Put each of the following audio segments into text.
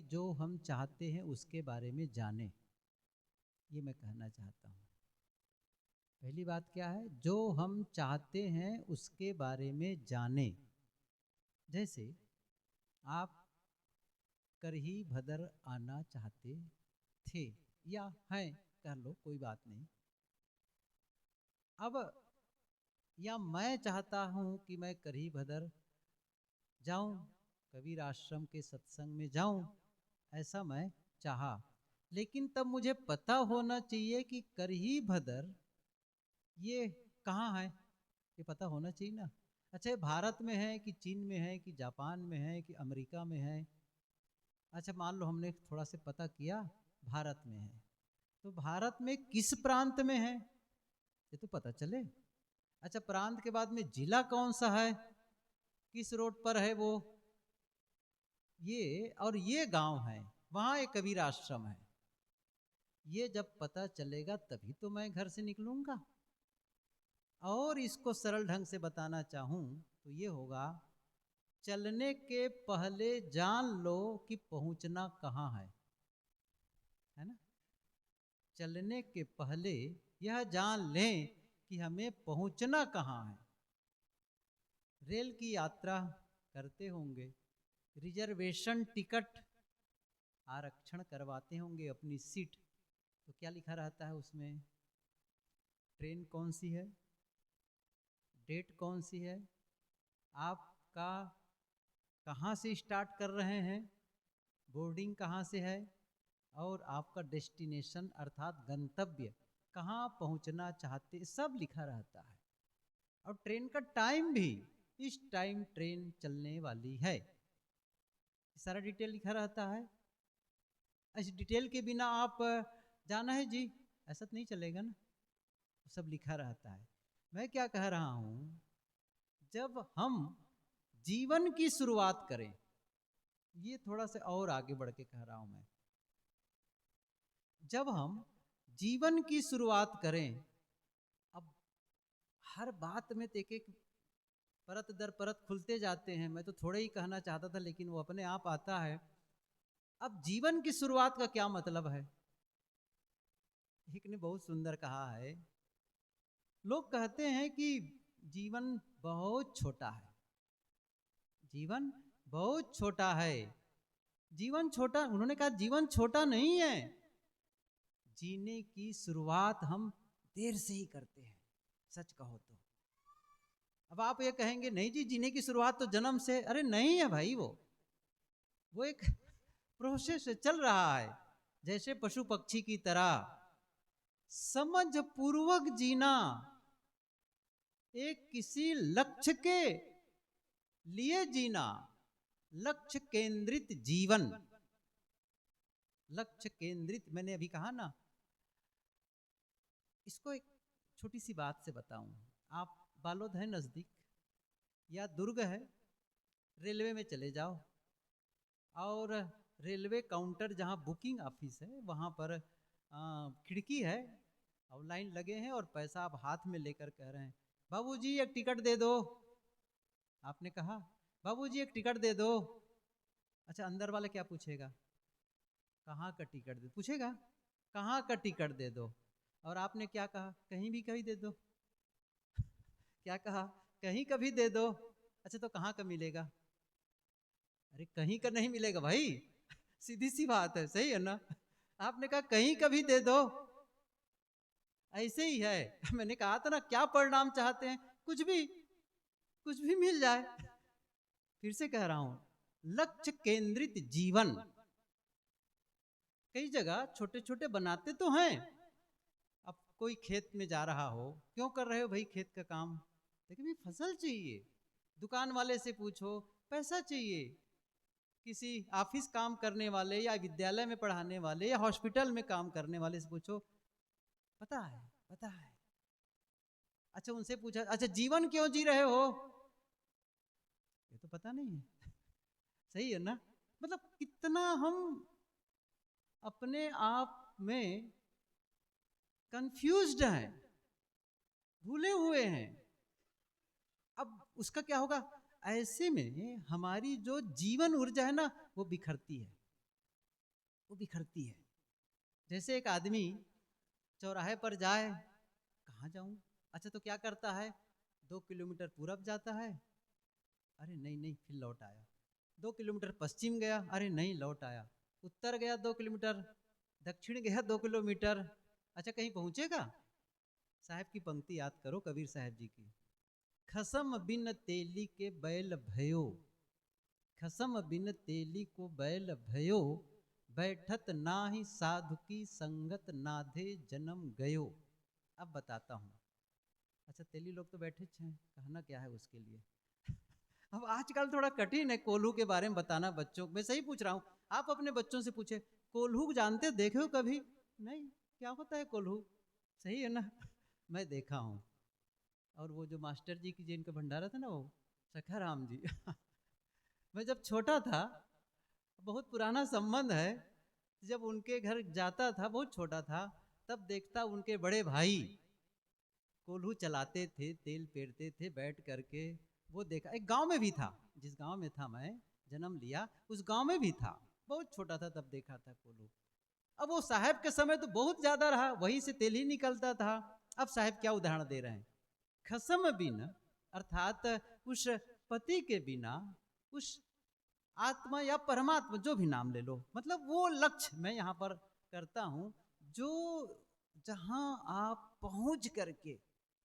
जो हम चाहते हैं उसके बारे में जाने, ये मैं कहना चाहता हूँ। पहली बात क्या है, जो हम चाहते हैं उसके बारे में जाने। जैसे आप करही भदर आना चाहते थे या हैं, कह लो, कोई बात नहीं। अब या मैं चाहता हूँ कि मैं करही भदर जाऊं, कबीर आश्रम के सत्संग में जाऊं, ऐसा मैं चाहा। लेकिन तब मुझे पता होना चाहिए कि करही भदर ये कहाँ है, ये पता होना चाहिए ना। अच्छा, ये भारत में है कि चीन में है कि जापान में है कि अमेरिका में है। अच्छा, मान लो हमने थोड़ा से पता किया भारत में है, तो भारत में किस प्रांत में है ये तो पता चले। अच्छा, प्रांत के बाद में जिला कौन सा है, किस रोड पर है वो, ये और ये गांव है, वहां एक कबीर आश्रम है। ये जब पता चलेगा तभी तो मैं घर से निकलूंगा। और इसको सरल ढंग से बताना चाहूं तो ये होगा, चलने के पहले जान लो कि पहुंचना कहाँ है ना। चलने के पहले यह जान लें कि हमें पहुंचना कहाँ है। रेल की यात्रा करते होंगे, रिजर्वेशन टिकट आरक्षण करवाते होंगे अपनी सीट, तो क्या लिखा रहता है उसमें, ट्रेन कौन सी है, डेट कौन सी है, आपका कहाँ से स्टार्ट कर रहे हैं, बोर्डिंग कहाँ से है, और आपका डेस्टिनेशन अर्थात गंतव्य कहाँ पहुँचना चाहते, सब लिखा रहता है। और ट्रेन का टाइम भी, इस टाइम ट्रेन चलने वाली है, सारा डिटेल लिखा रहता है। इस डिटेल के बिना आप जाना है जी ऐसा तो नहीं चलेगा ना, सब लिखा रहता है। मैं क्या कह रहा हूं, जब हम जीवन की शुरुआत करें, ये थोड़ा सा और आगे बढ़ के कह रहा हूं मैं, जब हम जीवन की शुरुआत करें, अब हर बात में एक एक परत दर परत खुलते जाते हैं, मैं तो थोड़े ही कहना चाहता था लेकिन वो अपने आप आता है। अब जीवन की शुरुआत का क्या मतलब है, एक ने बहुत सुंदर कहा है, लोग कहते हैं कि जीवन बहुत छोटा है, जीवन बहुत छोटा है, जीवन छोटा, उन्होंने कहा जीवन छोटा नहीं है, जीने की शुरुआत हम देर से ही करते हैं, सच कहो तो। अब आप ये कहेंगे नहीं जी जीने की शुरुआत तो जन्म से, अरे नहीं है भाई, वो एक प्रोसेस चल रहा है। जैसे पशु पक्षी की तरह समझ पूर्वक जीना, एक किसी लक्ष्य के लिए जीना, लक्ष्य केंद्रित जीवन, लक्ष्य केंद्रित, मैंने अभी कहा ना। इसको एक छोटी सी बात से बताऊं, आप बालोद है नजदीक या दुर्ग है, रेलवे में चले जाओ और रेलवे काउंटर जहां बुकिंग ऑफिस है वहां पर खिड़की है और लाइन लगे हैं और पैसा आप हाथ में लेकर कह रहे हैं बाबूजी एक टिकट दे दो। आपने कहा बाबूजी एक टिकट दे दो, अच्छा अंदर वाले क्या पूछेगा, कहाँ का टिकट दे, पूछेगा कहाँ का टिकट दे दो, और आपने क्या कहा, कहीं भी कहीं दे दो क्या कहा, कहीं का भी दे दो। अच्छा तो कहाँ का मिलेगा, अरे कहीं का नहीं मिलेगा भाई, सीधी सी बात है, सही है ना। आपने कहा कहीं का भी दे दो, ऐसे ही है। मैंने कहा था ना क्या परिणाम चाहते हैं, कुछ भी मिल जाए। फिर से कह रहा हूं, लक्ष्य केंद्रित जीवन, कई जगह छोटे छोटे बनाते तो हैं। अब कोई खेत में जा रहा हो, क्यों कर रहे हो भाई खेत का काम, देखिए फसल चाहिए, दुकान वाले से पूछो पैसा चाहिए, किसी ऑफिस काम करने वाले या विद्यालय में पढ़ाने वाले या हॉस्पिटल में काम करने वाले से पूछो, पता है पता है। अच्छा उनसे पूछा अच्छा जीवन क्यों जी रहे हो, ये तो पता नहीं है। सही है ना, मतलब कितना हम अपने आप में कंफ्यूज्ड हैं, भूले हुए हैं। अब उसका क्या होगा, ऐसे में हमारी जो जीवन ऊर्जा है ना वो बिखरती है, वो बिखरती है। जैसे एक आदमी चौराहे पर जाए, कहाँ जाऊं, अच्छा तो क्या करता है, 2 किलोमीटर पूरब जाता है, अरे नहीं नहीं, फिर लौट आया। 2 किलोमीटर पश्चिम गया, अरे नहीं, लौट आया। उत्तर गया 2 किलोमीटर, दक्षिण गया 2 किलोमीटर, अच्छा कहीं पहुंचेगा। साहब की पंक्ति याद करो, कबीर साहब जी की, खसम बिन तेली के बैल भयो, खसम बिन तेली को बैल भयो, बैठत नाही साधु की संगत नाधे जन्म गयो। अब बताता हूँ। अच्छा तेली लोग तो बैठे हैं, कहना क्या है उसके लिए। अब आजकल थोड़ा कठिन है कोल्हू के बारे में बताना बच्चों, मैं सही पूछ रहा हूँ, आप अपने बच्चों से पूछे कोल्हू जानते देखे हो कभी, नहीं, क्या होता है कोल्हू, सही है ना। मैं देखा हूँ। और वो जो मास्टर जी की जिनका भंडारा था ना, वो सखाराम जी मैं जब छोटा था, बहुत पुराना संबंध है, जब उनके घर जाता था, बहुत छोटा था, तब देखता उनके बड़े भाई कोल्हू चलाते थे, तेल पेरते थे बैठ करके। वो देखा, एक गांव में भी था, जिस गांव में था मैं जन्म लिया, उस गांव में भी था, बहुत छोटा था तब देखा था कोल्हू। अब वो साहब के समय तो बहुत ज्यादा रहा, वहीं से तेल ही निकलता था। अब साहब क्या उदाहरण दे रहे हैं, खसम बिन अर्थात उस पति के बिना, उस आत्मा या परमात्मा जो भी नाम ले लो, मतलब वो लक्ष्य मैं यहां पर करता हूं, जो जहां आप पहुंच करके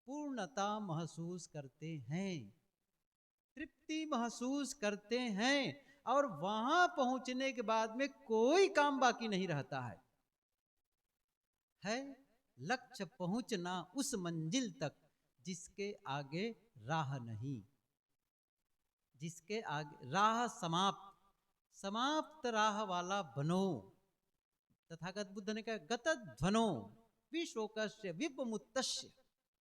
पूर्णता महसूस करते हैं, तृप्ति महसूस करते हैं, और वहां पहुंचने के बाद में कोई काम बाकी नहीं रहता है लक्ष्य पहुंचना उस मंजिल तक जिसके आगे राह नहीं, जिसके आगे राह समाप्त, समाप्त राह वाला बनो। तथागत बुद्ध ने कहा गत ध्वनो विशोकस्य विपमुत्तस्य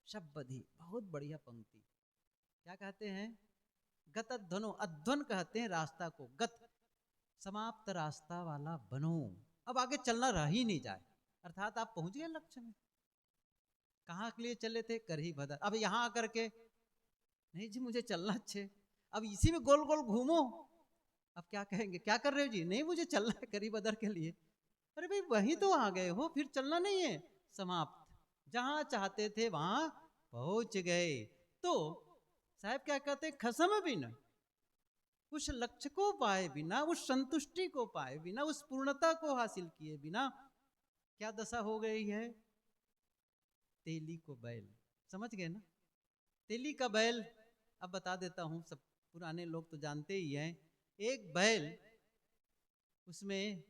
शब्दि, बहुत बढ़िया पंक्ति। क्या कहते हैं, गत ध्वनो, अध्वन कहते हैं रास्ता को, गत समाप्त रास्ता वाला बनो। अब आगे चलना रह ही नहीं जाए, अर्थात आप पहुंच गए लक्ष्य में। कहाँ के लिए चले थे, करही भदर, अब यहां आकर के नहीं जी मुझे चलना अच्छे, अब इसी में गोल गोल घूमो, अब क्या कहेंगे, क्या कर रहे हो जी, नहीं मुझे चलना है करी बदर के लिए। अरे भाई वहीं तो आ गए हो, फिर चलना नहीं है, समाप्त, जहां चाहते थे वहां पहुंच गए। तो साहब क्या कहते हैं, खसम बिना, उस लक्ष्य को पाए बिना, उस संतुष्टि को पाए बिना, उस पूर्णता को हासिल किए बिना क्या दशा हो गई है, तेली को बैल, समझ गए ना, तेली का बैल। अब बता देता हूं, सब पुराने लोग तो जानते ही हैं। एक बैल, उसमें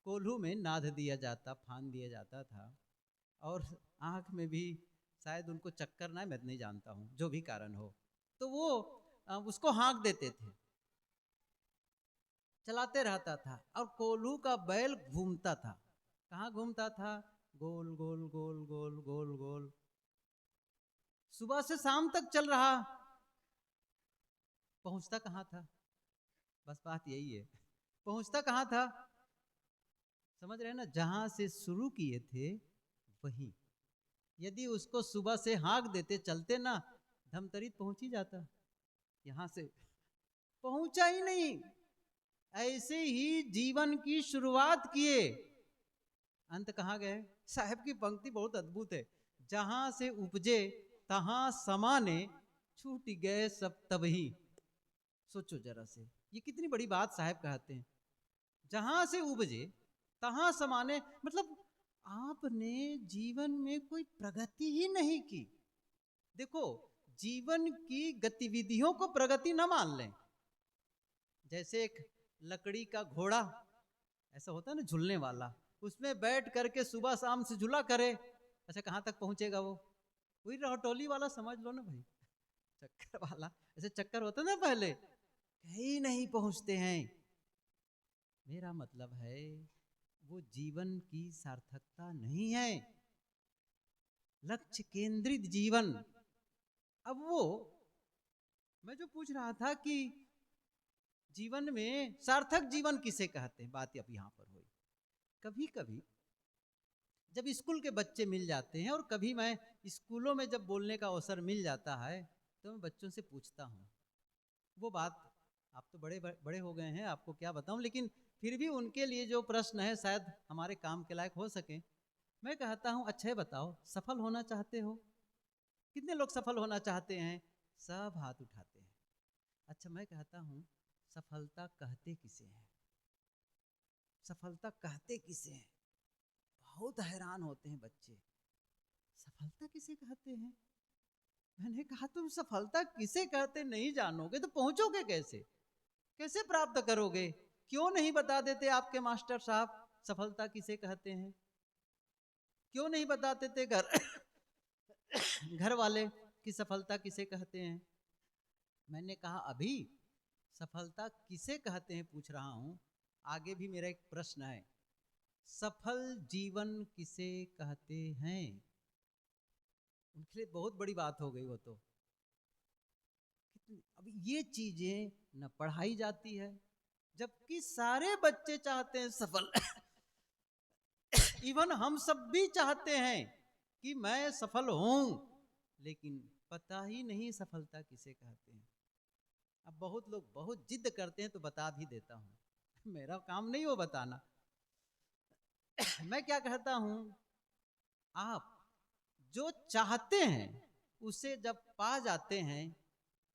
कोल्हू में नाद दिया जाता, फान दिया जाता था, और आंख में भी शायद उनको चक्कर ना, मैं नहीं जानता हूं, जो भी कारण हो, तो वो उसको हाँक देते थे, चलाते रहता था, और कोल्हू का बैल घूमता था। कहाँ घूमता था, गोल गोल गोल गोल गोल गोल, सुबह से शाम तक चल रहा, पहुंचता कहाँ था, बस बात यही है, पहुंचता कहाँ था, समझ रहे हैं ना, जहां से शुरू किए थे वहीं। यदि उसको सुबह से हाँक देते, चलते ना, धमतरीत पहुंच ही जाता, यहां से पहुंचा ही नहीं। ऐसे ही जीवन की शुरुआत किए, अंत कहां गए। साहब की पंक्ति बहुत अद्भुत है, जहां से उपजे तहां समाने, छूट गए सब तबही। सोचो जरा से, ये कितनी बड़ी बात साहब कहते हैं, जहां से उपजे तहां समाने, मतलब आपने जीवन में कोई प्रगति ही नहीं की। देखो, जीवन की गतिविधियों को प्रगति न मान लें। जैसे एक लकड़ी का घोड़ा ऐसा होता है ना, झूलने वाला, उसमें बैठ करके सुबह शाम से झूला करे, अच्छा कहाँ तक पहुंचेगा वो, वही रटोली वाला समझ लो ना भाई, चक्कर वाला, ऐसे चक्कर होता ना पहले, कहीं नहीं पहुंचते हैं। मेरा मतलब है वो जीवन की सार्थकता नहीं है, लक्ष्य केंद्रित जीवन। अब वो मैं जो पूछ रहा था कि जीवन में सार्थक जीवन किसे कहते हैं, बात अब यहां पर हुई। कभी कभी जब स्कूल के बच्चे मिल जाते हैं, और कभी मैं स्कूलों में जब बोलने का अवसर मिल जाता है, तो मैं बच्चों से पूछता हूँ वो बात, आप तो बड़े बड़े हो गए हैं, आपको क्या बताऊं, लेकिन फिर भी उनके लिए जो प्रश्न है शायद हमारे काम के लायक हो सके। मैं कहता हूँ, अच्छा ये बताओ, सफल होना चाहते हो? कितने लोग सफल होना चाहते हैं? सब हाथ उठाते हैं। अच्छा मैं कहता हूँ, सफलता कहते किसे हैं? सफलता कहते किसे हैं? बहुत हैरान होते हैं बच्चे, सफलता किसे कहते हैं? मैंने कहा तुम सफलता किसे कहते नहीं जानोगे तो पहुंचोगे कैसे? कैसे प्राप्त करोगे? क्यों नहीं बता देते आपके मास्टर साहब सफलता किसे कहते हैं? क्यों नहीं बताते थे घर वाले कि सफलता किसे कहते हैं? मैंने कहा अभी सफलता किसे कहते हैं पूछ रहा हूं, आगे भी मेरा एक प्रश्न है, सफल जीवन किसे कहते हैं? उनके लिए बहुत बड़ी बात हो गई वो तो। अब ये चीजें न पढ़ाई जाती है, जबकि सारे बच्चे चाहते हैं सफल इवन हम सब भी चाहते हैं कि मैं सफल हूं, लेकिन पता ही नहीं सफलता किसे कहते हैं। अब बहुत लोग बहुत जिद करते हैं तो बता भी देता हूं, मेरा काम नहीं वो बताना। मैं क्या कहता हूं, आप जो चाहते हैं उसे जब पा जाते हैं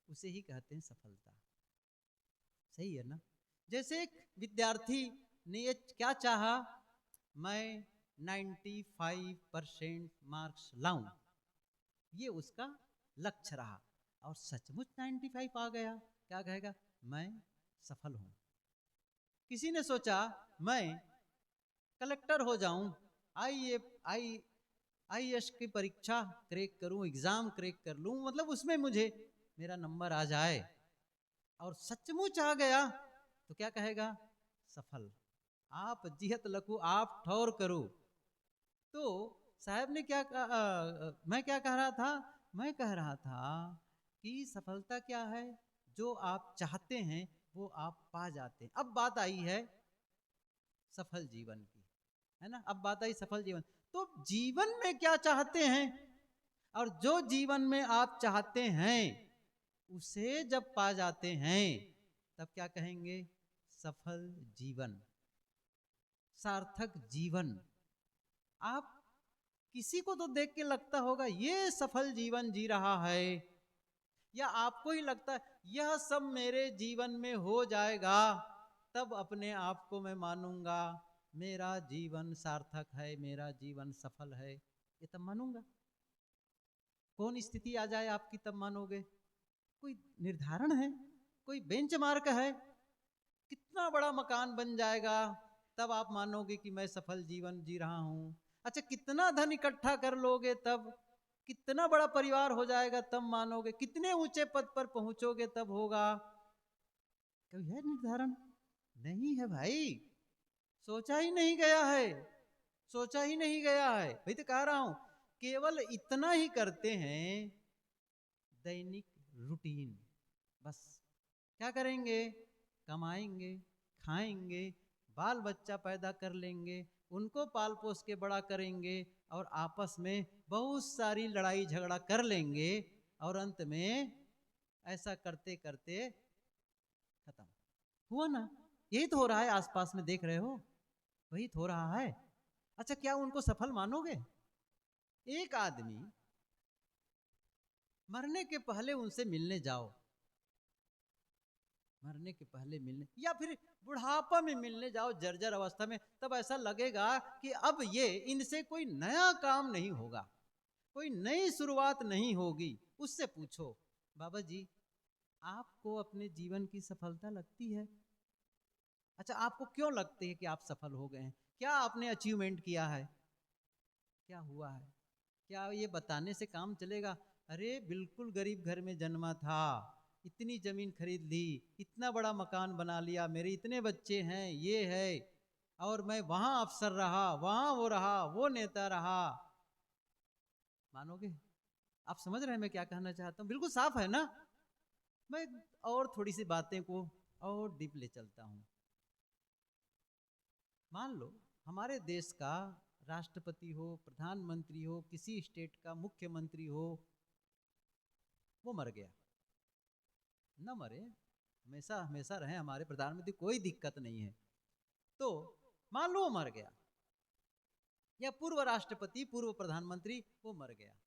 उसे ही कहते हैं सफलता। सही है ना? जैसे एक विद्यार्थी ने ये क्या चाहा, मैं 95% मार्क्स लाऊं, ये उसका लक्ष्य रहा और सचमुच 95 आ गया, क्या कहेगा? मैं सफल हूं। किसी ने सोचा मैं कलेक्टर हो जाऊं, आईएएस की परीक्षा क्रैक करूं, एग्जाम क्रैक कर लूं, मतलब उसमें मुझे मेरा नंबर आ जाए, और सचमुच आ गया तो क्या कहेगा? सफल। आप जिहत लखू आप ठौर करो। तो साहब ने क्या मैं क्या कह रहा था? मैं कह रहा था कि सफलता क्या है? जो आप चाहते हैं वो आप पा जाते हैं। अब बात आई है सफल जीवन की, है ना? अब बात आई सफल जीवन। तो जीवन में क्या चाहते हैं, और जो जीवन में आप चाहते हैं उसे जब पा जाते हैं तब क्या कहेंगे? सफल जीवन, सार्थक जीवन। आप किसी को तो देख के लगता होगा ये सफल जीवन जी रहा है, या आपको ही लगता है यह सब मेरे जीवन में हो जाएगा तब अपने आप को मैं मानूंगा मेरा जीवन सार्थक है, मेरा जीवन सफल है, ये तब मानूंगा। कौन स्थिति आ जाए आपकी तब मानोगे? कोई निर्धारण है? कोई बेंचमार्क है? कितना बड़ा मकान बन जाएगा तब आप मानोगे कि मैं सफल जीवन जी रहा हूं? अच्छा कितना धन इकट्ठा कर लोगे तब? कितना बड़ा परिवार हो जाएगा तब मानोगे? कितने ऊंचे पद पर पहुंचोगे तब होगा? कोई है निर्धारण? नहीं है भाई, सोचा ही नहीं गया है, सोचा ही नहीं गया है। भाई तो कह रहा हूं, केवल इतना ही करते हैं, दैनिक रूटीन, बस। क्या करेंगे? कमाएंगे, खाएंगे, बाल बच्चा पैदा कर लेंगे, उनको पाल पोस के बड़ा करेंगे, और आपस में बहुत सारी लड़ाई झगड़ा कर लेंगे, और अंत में ऐसा करते करते खत्म। हुआ ना? यही तो हो रहा है, आसपास में देख रहे हो, वही तो हो रहा है। अच्छा क्या उनको सफल मानोगे? एक आदमी मरने के पहले उनसे मिलने जाओ, मरने के पहले मिलने, या फिर बुढ़ापा में मिलने जाओ जर्जर अवस्था में, तब ऐसा लगेगा कि अब ये इनसे कोई नया काम नहीं होगा, कोई नई शुरुआत नहीं होगी। उससे पूछो, बाबा जी आपको अपने जीवन की सफलता लगती है? अच्छा आपको क्यों लगती है कि आप सफल हो गए हैं? क्या आपने अचीवमेंट किया है? क्या हुआ है? क्या ये बताने से काम चलेगा? अरे बिल्कुल गरीब घर में जन्मा था, इतनी जमीन खरीद ली, इतना बड़ा मकान बना लिया, मेरे इतने बच्चे हैं, ये है, और मैं वहां अफसर रहा, वहां वो रहा, वो नेता रहा। मानोगे? आप समझ रहे हैं मैं क्या कहना चाहता हूं? बिल्कुल साफ है ना? मैं और थोड़ी सी बातें को और डीप ले चलता हूं। मान लो हमारे देश का राष्ट्रपति हो, प्रधानमंत्री हो, किसी स्टेट का मुख्यमंत्री हो, वो मर गया। न मरे, हमेशा हमेशा रहे हमारे प्रधानमंत्री, कोई दिक्कत नहीं है, तो मान लो वो मर गया, या पूर्व राष्ट्रपति, पूर्व प्रधानमंत्री वो मर गया।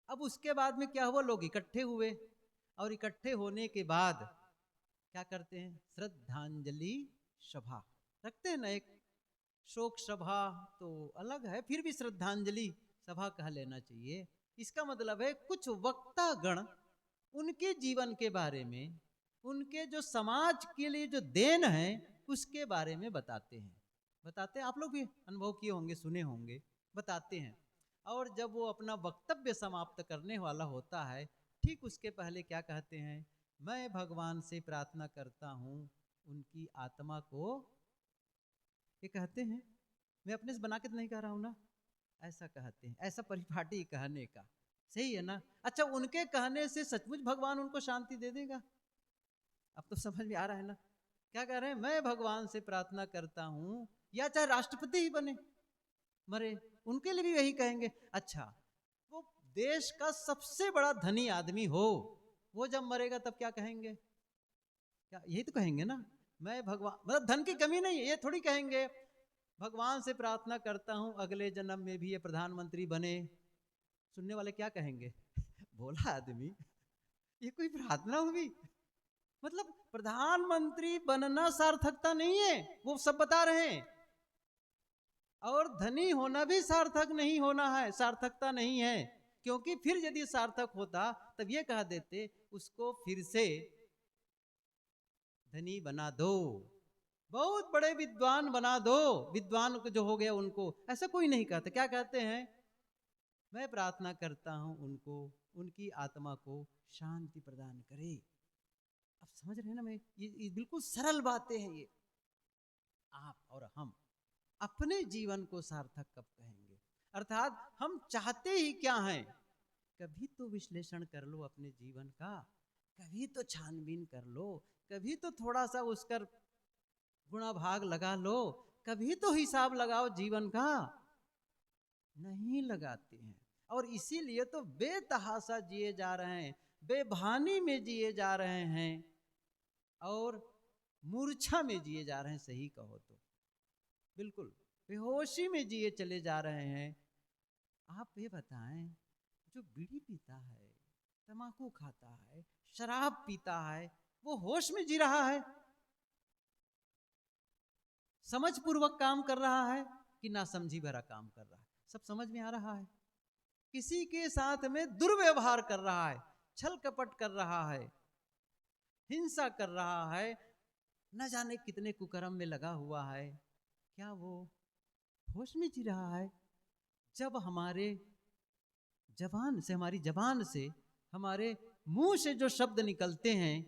अब उसके बाद में क्या हुआ, लोग इकट्ठे हुए, और इकट्ठे होने के बाद क्या करते हैं, श्रद्धांजलि सभा रखते हैं ना। एक शोक सभा तो अलग है, फिर भी श्रद्धांजलि सभा कह लेना चाहिए। इसका मतलब है कुछ वक्ता गण उनके जीवन के बारे में, उनके जो समाज के लिए जो देन है उसके बारे में बताते हैं। बताते हैं, आप लोग भी अनुभव किए होंगे, सुने होंगे, बताते हैं। और जब वो अपना वक्तव्य समाप्त करने वाला होता है, ठीक उसके पहले क्या कहते हैं, मैं भगवान से प्रार्थना करता हूँ उनकी आत्मा को, ये कहते हैं। मैं अपने से बना के तो नहीं कह रहा हूँ ना, ऐसा कहते हैं, ऐसा परिपाटी कहने का, सही है ना। अच्छा, उनके कहने से सचमुच भगवान उनको शांति दे देगा? अब तो समझ में आ रहा है ना, क्या कह रहे हैं, मैं भगवान से प्रार्थना करता हूँ, या चाहे राष्ट्रपति ही बने मरे, उनके लिए भी यही कहेंगे। अच्छा, वो देश का सबसे बड़ा धनी आदमी हो, वो जब मरेगा तब क्या कहेंगे, क्या यही तो कहेंगे ना, मैं भगवान, मतलब धन की कमी नहीं है, ये थोड़ी कहेंगे भगवान से प्रार्थना करता हूं अगले जन्म में भी ये प्रधानमंत्री बने। सुनने वाले क्या कहेंगे, भोला आदमी, ये कोई प्रार्थना हुई? मतलब प्रधानमंत्री बनना सार्थकता नहीं है, वो सब बता रहे हैं। और धनी होना भी सार्थक नहीं होना है, सार्थकता नहीं है। क्योंकि फिर यदि सार्थक होता तब ये कह देते उसको फिर से धनी बना दो, बहुत बड़े विद्वान बना दो, विद्वान जो हो गया उनको। ऐसा कोई नहीं कहता, क्या कहते हैं, मैं प्रार्थना करता हूं उनको, उनकी आत्मा को शांति प्रदान करे। अब समझ रहे हैं ना, मैं ये बिल्कुल सरल बातें हैं ये। आप और हम अपने जीवन को सार्थक कब कहेंगे, अर्थात हम चाहते ही क्या हैं, कभी तो विश्लेषण कर लो अपने जीवन का, कभी तो छानबीन कर लो, कभी तो थोड़ा सा उसका गुणा भाग लगा लो, कभी तो हिसाब लगाओ जीवन का। नहीं लगाते हैं, और इसीलिए तो बेतहाशा जिए जा रहे हैं, बेभानी में जिए जा रहे हैं, और मूर्छा में जिए जा रहे हैं, सही कहो तो बिल्कुल बेहोशी में जिए चले जा रहे हैं। आप ये बताएं, जो बीड़ी पीता है, तम्बाकू खाता है, शराब पीता है, वो होश में जी रहा है, समझ पूर्वक काम कर रहा है कि ना समझी भरा काम कर रहा है? सब समझ में आ रहा है। किसी के साथ में दुर्व्यवहार कर रहा है, छल कपट कर रहा है, हिंसा कर रहा है, न जाने कितने कुकर्म में लगा हुआ है, क्या वो होश में जी रहा है? जब हमारे जबान से, हमारी जबान से, हमारे मुंह से जो शब्द निकलते हैं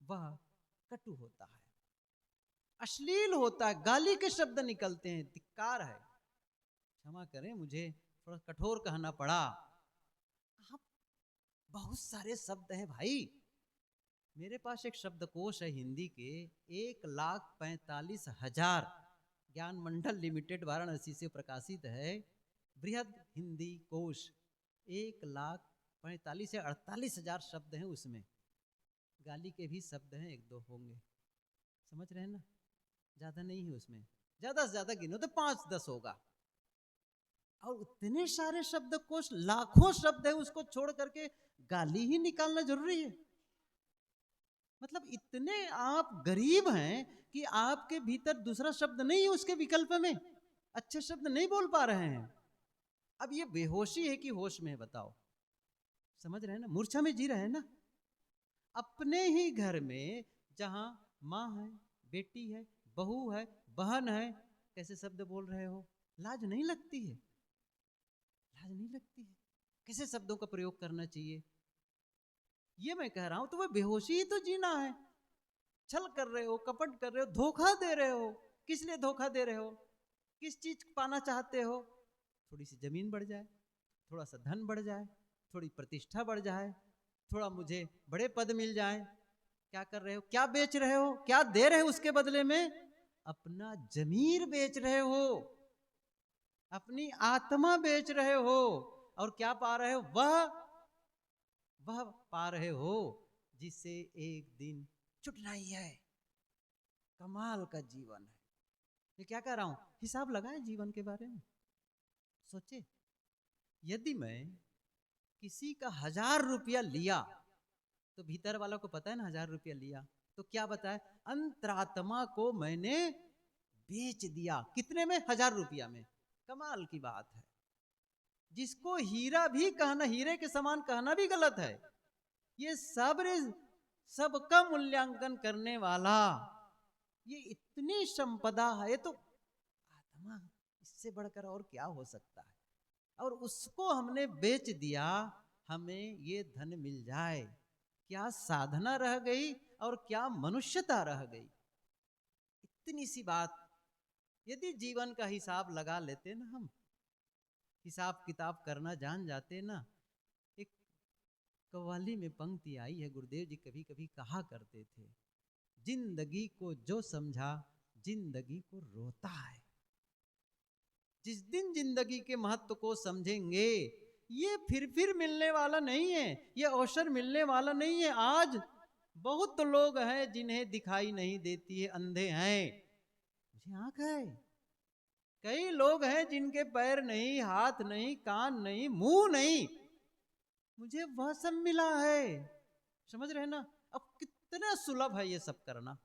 वह कटु होता है, अश्लील होता है, गाली के शब्द निकलते हैं, धिक्कार है, क्षमा करें मुझे थोड़ा कठोर कहना पड़ा। आप बहुत सारे शब्द हैं भाई, मेरे पास एक शब्दकोश है हिंदी के, 1,45,000 ज्ञान मंडल लिमिटेड वाराणसी से प्रकाशित है, बृहद हिंदी कोश। 1,45,000 से 48,000 शब्द हैं उसमें, गाली के भी शब्द हैं, एक दो होंगे, समझ रहे हैं ना, ज्यादा नहीं है उसमें, ज्यादा से ज्यादा गिनो तो 5-10 होगा। और इतने सारे शब्दकोश, लाखों शब्द है, उसको छोड़ करके गाली ही निकालना जरूरी है? मतलब इतने आप गरीब हैं कि आपके भीतर दूसरा शब्द नहीं है उसके विकल्प में, अच्छे शब्द नहीं बोल पा रहे हैं। अब ये बेहोशी है कि होश में है, बताओ? समझ रहे हैं ना, मूर्छा में जी रहे हैं ना। अपने ही घर में जहां माँ है, बेटी है, बहू है, बहन है, कैसे शब्द बोल रहे हो? लाज नहीं लगती है? लाज नहीं लगती है? कैसे शब्दों का प्रयोग करना चाहिए, ये मैं कह रहा हूं। तो वह बेहोशी ही तो जीना है। छल कर रहे हो, कपट कर रहे हो, धोखा दे रहे हो। किस लिए धोखा दे रहे हो? किस चीज पाना चाहते हो? थोड़ी सी जमीन बढ़ जाए, थोड़ा सा धन बढ़ जाए, थोड़ी प्रतिष्ठा बढ़ जाए, थोड़ा मुझे बड़े पद मिल जाए। क्या कर रहे हो? क्या बेच रहे हो? क्या दे रहे हो उसके बदले में? अपना जमीर बेच रहे हो, अपनी आत्मा बेच रहे हो, और क्या पा रहे हो? वह पा रहे हो जिससे एक दिन छुटना ही है। कमाल का जीवन है। ये क्या कह रहा हूं, हिसाब लगाए जीवन के बारे में। सोचे, यदि मैं किसी का 1000 रुपया लिया, तो भीतर वालों को पता है ना 1000 रुपया लिया, तो क्या बताए, अंतरात्मा को मैंने बेच दिया। कितने में? 1000 रुपया में। कमाल की बात है। जिसको हीरा भी कहना, हीरे के समान कहना भी गलत है। ये सबका मूल्यांकन करने वाला, ये इतनी संपदा है, तो आत्मा, इससे बढ़कर और क्या हो सकता है। और उसको हमने बेच दिया, हमें ये धन मिल जाए। क्या साधना रह गई और क्या मनुष्यता रह गई। इतनी सी बात, यदि जीवन का हिसाब लगा लेते ना, हम हिसाब किताब करना जान जाते ना। एक कव्वाली में पंक्ति आई है, गुरुदेव जी कभी कभी कहा करते थे, जिंदगी को जो समझा जिंदगी को रोता है। जिस दिन जिंदगी के महत्व को समझेंगे, ये फिर मिलने वाला नहीं है, ये अवसर मिलने वाला नहीं है। आज बहुत लोग हैं जिन्हें दिखाई नहीं देती है, अंधे हैं, मुझे आंख है। कई लोग हैं जिनके पैर नहीं, हाथ नहीं, कान नहीं, मुंह नहीं, मुझे वह सब मिला है। समझ रहे ना। अब कितना सुलभ है ये सब करना।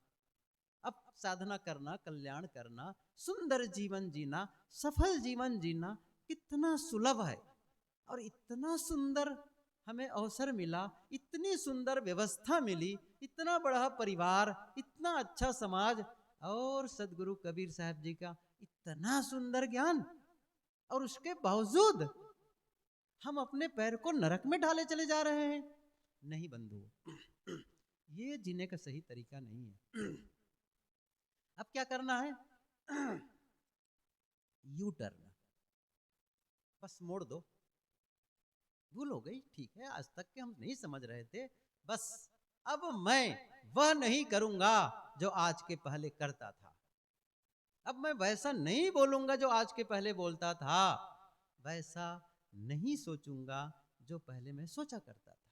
अब साधना करना, कल्याण करना, सुंदर जीवन जीना, सफल जीवन जीना कितना सुलभ है। और इतना सुंदर हमें अवसर मिला, इतनी सुंदर व्यवस्था मिली, इतना बड़ा परिवार, इतना अच्छा समाज, और सदगुरु कबीर साहब जी का इतना सुंदर ज्ञान। और उसके बावजूद हम अपने पैर को नरक में ढाले चले जा रहे हैं। नहीं बंधु, ये जीने का सही तरीका नहीं है। अब क्या करना है, यू टर्न, बस मोड़ दो। भूल हो गई, ठीक है, आज तक के हम नहीं समझ रहे थे, बस अब मैं वह नहीं करूंगा जो आज के पहले करता था। अब मैं वैसा नहीं बोलूंगा जो आज के पहले बोलता था, वैसा नहीं सोचूंगा जो पहले मैं सोचा करता था।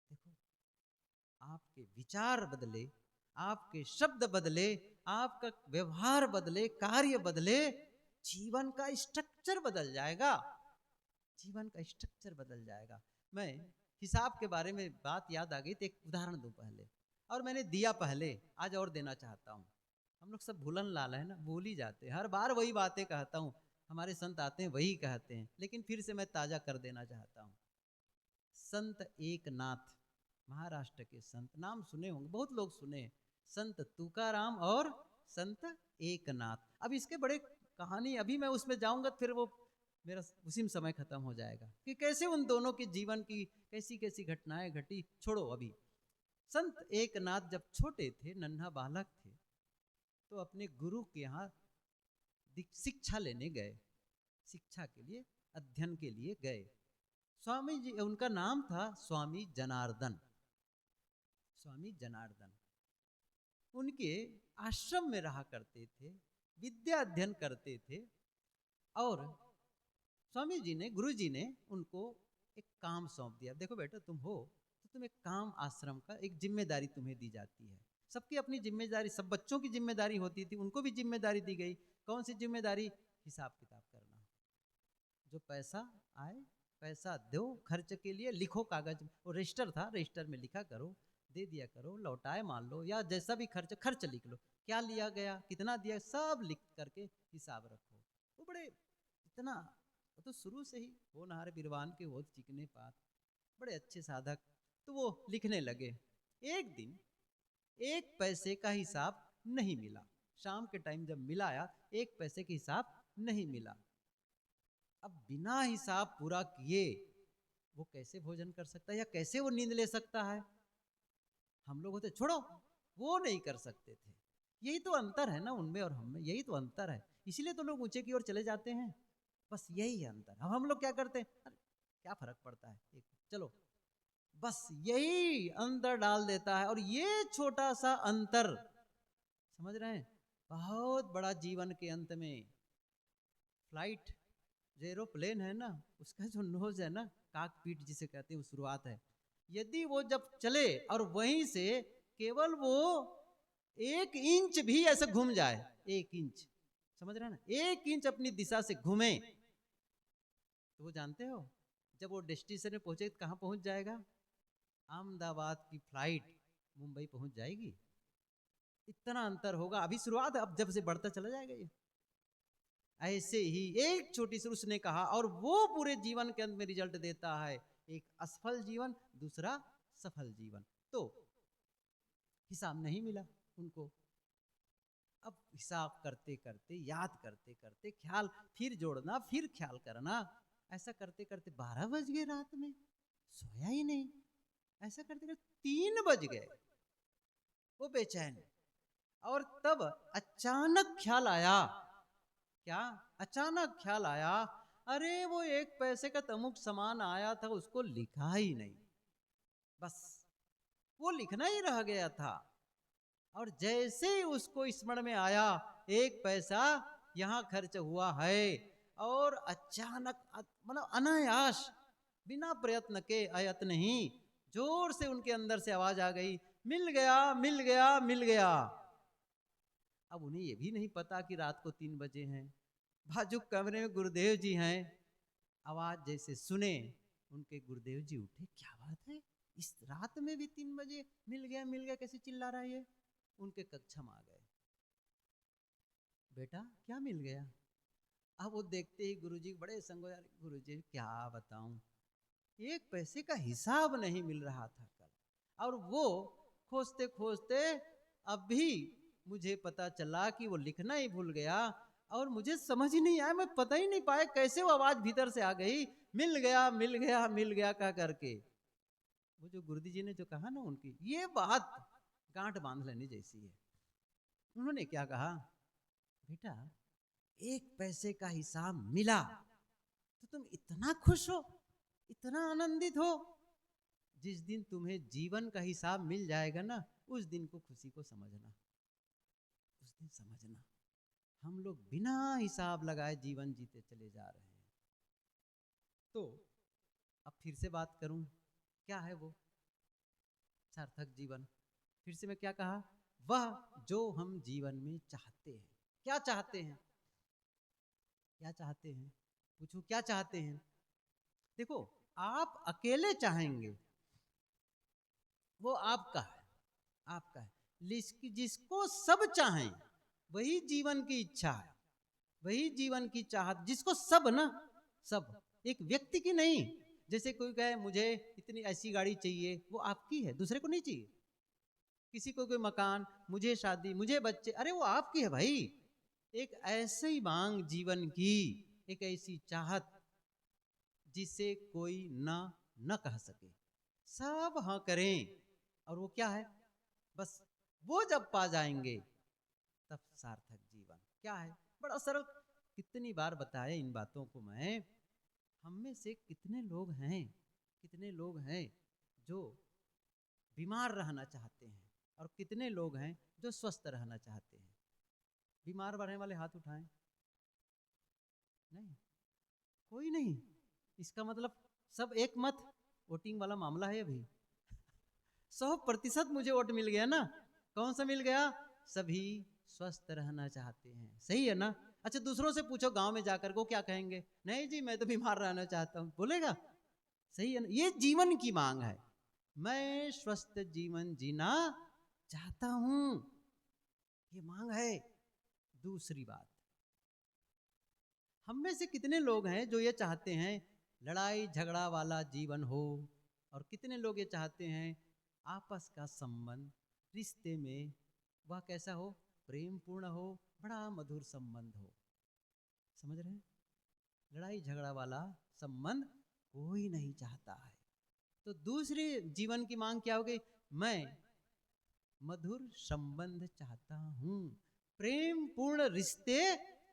देखो, आपके विचार बदले, आपके शब्द बदले, आपका व्यवहार बदले, कार्य बदले, जीवन का स्ट्रक्चर बदल जाएगा। जीवन का स्ट्रक्चर बदल जाएगा। मैं हिसाब के बारे में बात याद आ गई तो एक उदाहरण दूं पहले, और मैंने दिया पहले, आज और देना चाहता हूं। हम लोग सब भूलन लाल है ना, भूल ही जाते हैं, हर बार वही बातें कहता हूं, हमारे संत आते हैं वही कहते हैं, लेकिन फिर से मैं ताजा कर देना चाहता हूं। संत एकनाथ, महाराष्ट्र के संत, नाम सुने होंगे, बहुत लोग सुने, संत तुकाराम और संत एकनाथ। अब इसके बड़े कहानी, अभी मैं उसमें जाऊंगा फिर वो मेरा उसी में समय खत्म हो जाएगा कि कैसे उन दोनों के जीवन की कैसी कैसी घटनाएं घटी। छोड़ो अभी। संत एकनाथ जब छोटे थे, नन्हा बालक थे, तो अपने गुरु के यहाँ शिक्षा लेने गए, शिक्षा के लिए, अध्ययन के लिए गए। स्वामी जी, उनका नाम था स्वामी जनार्दन। स्वामी जनार्दन उनके आश्रम में रहा करते थे, विद्या अध्ययन करते थे। और स्वामी जी ने, गुरु जी ने उनको एक काम सौंप दिया। देखो बेटा, तुम हो तो तुम एक काम, आश्रम का एक जिम्मेदारी तुम्हें दी जाती है। सबकी अपनी जिम्मेदारी, सब बच्चों की जिम्मेदारी होती थी, उनको भी जिम्मेदारी दी गई। कौन सी जिम्मेदारी? हिसाब किताब करना। जो पैसा आए, पैसा दो खर्च के लिए, लिखो कागज, वो रजिस्टर था, रजिस्टर में लिखा करो, दे दिया करो, लौटाए मान लो, या जैसा भी खर्च लिख लो, क्या लिया गया, कितना दिया, सब लिख करके हिसाब रखो। वो बड़े इतना, तो शुरू से ही वो नहार बिरवान के वो चिकने पात, बड़े अच्छे साधक। तो वो लिखने लगे। एक दिन 1 पैसे का हिसाब नहीं मिला। शाम के टाइम जब मिलाया, 1 पैसे का हिसाब नहीं मिला। अब बिना हिसाब पूरा किए वो कैसे भोजन कर सकता है, या कैसे वो नींद ले सकता है? हम लोग होते छोड़ो, वो नहीं कर सकते थे। यही तो अंतर है ना उनमें और हम में, यही तो अंतर है। इसीलिए तो लोग ऊंचे की ओर चले जाते हैं, बस यही है अंतर। अब हम लोग क्या करते हैं, अरे क्या फर्क पड़ता है, एक चलो, बस यही अंतर डाल देता है। और ये छोटा सा अंतर, समझ रहे हैं, बहुत बड़ा जीवन के अंत में। फ्लाइट, जो एरोप्लेन है ना, उसका जो नोज है ना, काकपीट जिसे कहते हैं, वो शुरुआत है। यदि वो जब चले और वहीं से केवल वो 1 इंच भी ऐसे घूम जाए, 1 इंच, समझ रहे ना, 1 इंच अपनी दिशा से घूमे, तो वो जानते हो जब वो डेस्टिनेशन में पहुंचे तो कहाँ पहुंच जाएगा? अहमदाबाद की फ्लाइट मुंबई पहुंच जाएगी। इतना अंतर होगा, अभी शुरुआत है, अब जब से बढ़ता चला जाएगा ये। ऐसे ही एक छोटी सी उसने कहा, और वो पूरे जीवन के अंत में रिजल्ट देता है, एक असफल जीवन, दूसरा सफल जीवन। तो हिसाब नहीं मिला उनको। अब हिसाब करते करते, याद करते करते, ख्याल फिर जोड़ना, फिर ख्याल करना, ऐसा करते करते 12 बज गए रात में, सोया ही नहीं। ऐसा करते करते 3 बज गए, वो बेचैन। और तब अचानक ख्याल आया, क्या? अचानक ख्याल आया, अरे वो 1 पैसे का तमुक सामान आया था, उसको लिखा ही नहीं, बस वो लिखना ही रह गया था। और जैसे ही उसको स्मरण में आया, 1 पैसा यहाँ खर्च हुआ है, और अचानक मतलब अनायास, बिना प्रयत्न के, आयत्न ही, जोर से उनके अंदर से आवाज आ गई, मिल गया, मिल गया, मिल गया। अब उन्हें ये भी नहीं पता कि रात को 3 बजे हैं, बाजू कमरे में गुरुदेव जी हैं। आवाज जैसे सुने, उनके गुरुदेव जी उठे, क्या बात है, इस रात में भी 3 बजे मिल गया कैसे चिल्ला रहा है ये? उनके कक्षा में आ गए, बेटा क्या मिल गया? अब वो देखते ही गुरुजी बड़े संग, गुरुजी क्या बताऊं, 1 पैसे का हिसाब नहीं मिल रहा था कल, और वो खोजते खोजते अभी मुझे पता चला कि वो लिखना ही भूल गया, और मुझे समझ ही नहीं आया, मैं पता ही नहीं पाया कैसे वो आवाज भीतर से आ गई, मिल गया, मिल गया, मिल गया कह करके। वो जो गुरुजी जी ने जो कहा ना, उनकी ये बात गांठ बांध लेने जैसी है। उन्होंने क्या कहा, बेटा 1 पैसे का हिसाब मिला तो तुम इतना खुश हो, इतना आनंदित हो, जिस दिन तुम्हें जीवन का हिसाब मिल जाएगा ना, उस दिन को खुशी को समझना, उस दिन समझना हम लोग बिना हिसाब लगाए जीवन जीते चले जा रहे हैं। तो अब फिर से बात करूं, क्या है वो सार्थक जीवन? फिर से मैं क्या कहा, वह जो हम जीवन में चाहते हैं। क्या चाहते हैं? क्या चाहते हैं? पूछो क्या चाहते हैं? देखो, आप अकेले चाहेंगे वो आपका है, आपका है। जिसको सब चाहें, वही जीवन की इच्छा है, वही जीवन की चाहत, जिसको सब ना, सब, एक व्यक्ति की नहीं। जैसे कोई कहे मुझे इतनी ऐसी गाड़ी चाहिए, वो आपकी है, दूसरे को नहीं चाहिए। किसी को कोई मकान, मुझे शादी, मुझे बच्चे, अरे वो आपकी है भाई। एक ऐसी मांग जीवन की, एक ऐसी चाहत जिसे कोई न कह सके, सब हाँ करें, और वो क्या है, बस वो जब पा जाएंगे तब सार्थक जीवन। क्या है? बड़ा सरल, कितनी बार बताए इन बातों को मैं। हम में से कितने लोग हैं, कितने लोग हैं जो बीमार रहना चाहते हैं, और कितने लोग हैं जो स्वस्थ रहना चाहते हैं? बीमार रहने वाले हाथ उठाएं। नहीं, कोई नहीं। इसका मतलब सब एक मत, वोटिंग वाला मामला है अभी। 100% मुझे वोट मिल गया ना। कौन सा मिल गया? सभी स्वस्थ रहना चाहते हैं, सही है ना? अच्छा, दूसरों से पूछो गांव में जाकर को क्या कहेंगे, नहीं जी मैं तो बीमार रहना चाहता हूं, बोलेगा? सही है ना? ये जीवन की मांग है, मैं स्वस्थ जीवन जीना चाहता हूं, ये मांग है। दूसरी बात, हम में से कितने लोग हैं जो ये चाहते हैं लड़ाई झगड़ा वाला जीवन हो, और कितने लोग ये चाहते हैं आपस का संबंध, रिश्ते में वह कैसा हो, प्रेम पूर्ण हो, बड़ा मधुर संबंध हो। समझ रहे हैं? लड़ाई झगड़ा वाला संबंध कोई नहीं चाहता है। तो दूसरी जीवन की मांग क्या हो गई? मैं मधुर संबंध चाहता हूं, प्रेम पूर्ण रिश्ते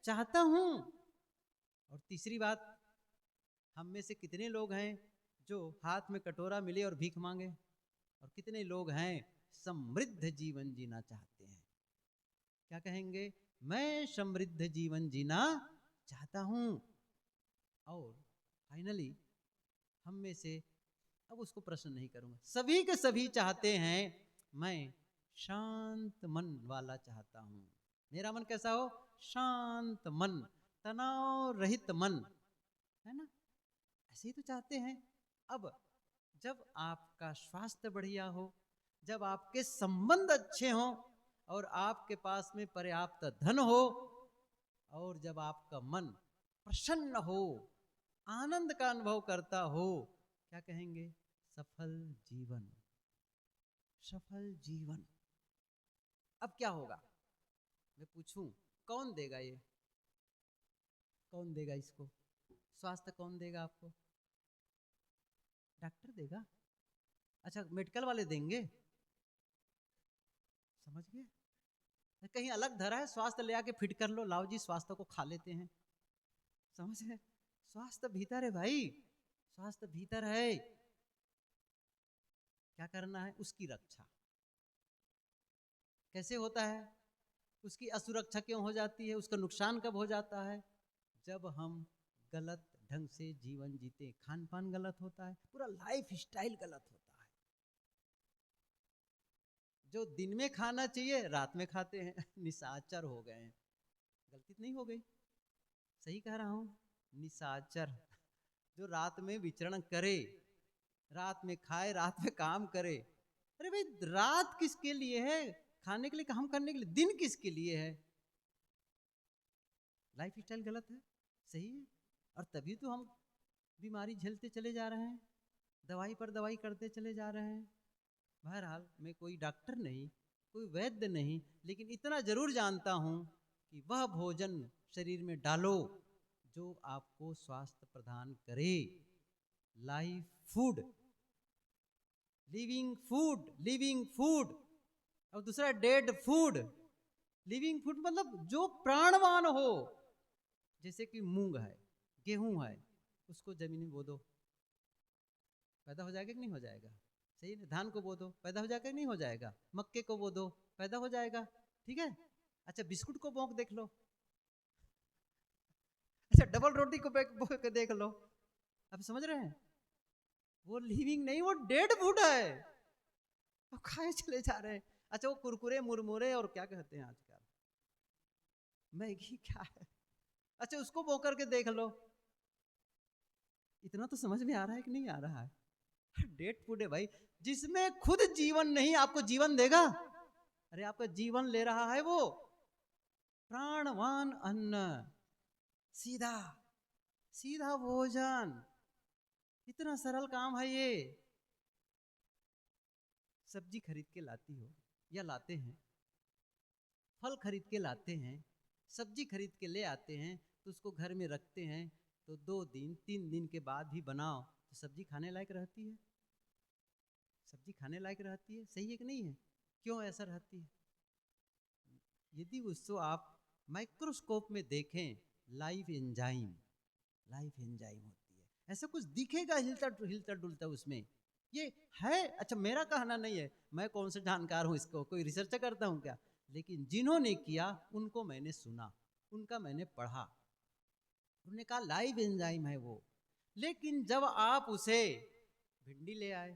चाहता हूं। और तीसरी बात, हम में से कितने लोग हैं जो हाथ में कटोरा मिले और भीख मांगे, और कितने लोग हैं समृद्ध जीवन जीना चाहते हैं? क्या कहेंगे? मैं समृद्ध जीवन जीना चाहता हूं। और फाइनली हम में से, अब उसको प्रश्न नहीं करूंगा, सभी के सभी चाहते हैं मैं शांत मन वाला चाहता हूं। मेरा मन कैसा हो? शांत मन, तनाव रहित मन, है ना? ऐसे ही तो चाहते हैं। अब जब आपका स्वास्थ्य बढ़िया हो, जब आपके संबंध अच्छे हों और आपके पास में पर्याप्त धन हो और जब आपका मन प्रसन्न हो, आनंद का अनुभव करता हो, क्या कहेंगे? सफल जीवन, सफल जीवन। अब क्या होगा? मैं पूछूं, कौन देगा ये? कौन देगा इसको? स्वास्थ्य कौन देगा आपको? डॉक्टर देगा? अच्छा, मेडिकल वाले देंगे? समझ गए? कहीं अलग धरा है, स्वास्थ्य ले आके फिट कर लो, लाओ जी स्वास्थ्य को खा लेते हैं। समझ गए? स्वास्थ्य भीतर है भाई, स्वास्थ्य भीतर है। क्या करना है? उसकी रक्षा। कैसे होता है? उसकी असुरक्षा क्यों हो जाती है? उसका नुकसान कब हो जाता है? जब हम गलत ढंग से जीवन जीते, खान पान गलत होता है, पूरा लाइफ स्टाइल गलत होता है। जो दिन में खाना चाहिए रात में खाते हैं, निशाचर हो गए हैं। गलती नहीं हो गई? सही कह रहा हूं? निशाचर जो रात में विचरण करे, रात में खाए, रात में काम करे। अरे भाई, रात किसके लिए है? खाने के लिए, काम करने के लिए। दिन किसके लिए है? लाइफ स्टाइल गलत है। सही है। और तभी तो हम बीमारी झेलते चले जा रहे हैं, दवाई पर दवाई करते चले जा रहे हैं। बहरहाल, मैं कोई डॉक्टर नहीं, कोई वैद्य नहीं, लेकिन इतना जरूर जानता हूं कि वह भोजन शरीर में डालो जो आपको स्वास्थ्य प्रदान करे। Life food, living food, living food. और दूसरा डेड फूड। लिविंग फूड मतलब जो प्राणवान हो, जैसे कि मूंग है, गेहूं है, उसको जमीन में बो दो, पैदा हो जाएगा कि नहीं हो जाएगा? सही है। धान को बो दो, पैदा हो जाएगा कि नहीं हो जाएगा? मक्के को बो दो, पैदा हो जाएगा। ठीक है। अच्छा, बिस्कुट को बो के देख लो। अच्छा, डबल रोटी को बो के देख लो। अब समझ रहे हैं? वो लिविंग नहीं, वो डेड फूड है। अब खाए चले जा रहे हैं। अच्छा, वो कुरकुरे, मुरमुरे और क्या कहते हैं आजकल, मैगी, क्या है, अच्छा उसको बो करके देख लो। इतना तो समझ में आ रहा है कि नहीं आ रहा है? डेड फूड है भाई, जिसमें खुद जीवन नहीं, आपको जीवन देगा? अरे आपका जीवन ले रहा है वो। प्राणवान अन्न, सीधा सीधा भोजन, इतना सरल काम है ये। सब्जी खरीद के लाती हो या लाते हैं, फल खरीद के लाते हैं, सब्जी खरीद के ले आते हैं, तो उसको घर में रखते हैं, तो 2 दिन 3 दिन के बाद भी बनाओ तो सब्जी खाने लायक रहती है। सब्जी खाने लायक रहती है। सही है कि नहीं है? क्यों ऐसा रहती है? यदि उसको आप माइक्रोस्कोप में देखें, लाइफ एंजाइम, लाइफ एंजाइम होती है। ऐसा कुछ दिखेगा हिलता हिलता डुलता उसमें, ये है। अच्छा, मेरा कहना नहीं है, मैं कौन सा जानकार हूं, इसको कोई रिसर्च करता हूं क्या? लेकिन जिन्होंने किया उनको मैंने सुना, उनका मैंने पढ़ा, उन्होंने कहा लाइव एंजाइम है वो। लेकिन जब आप उसे, भिंडी ले आए,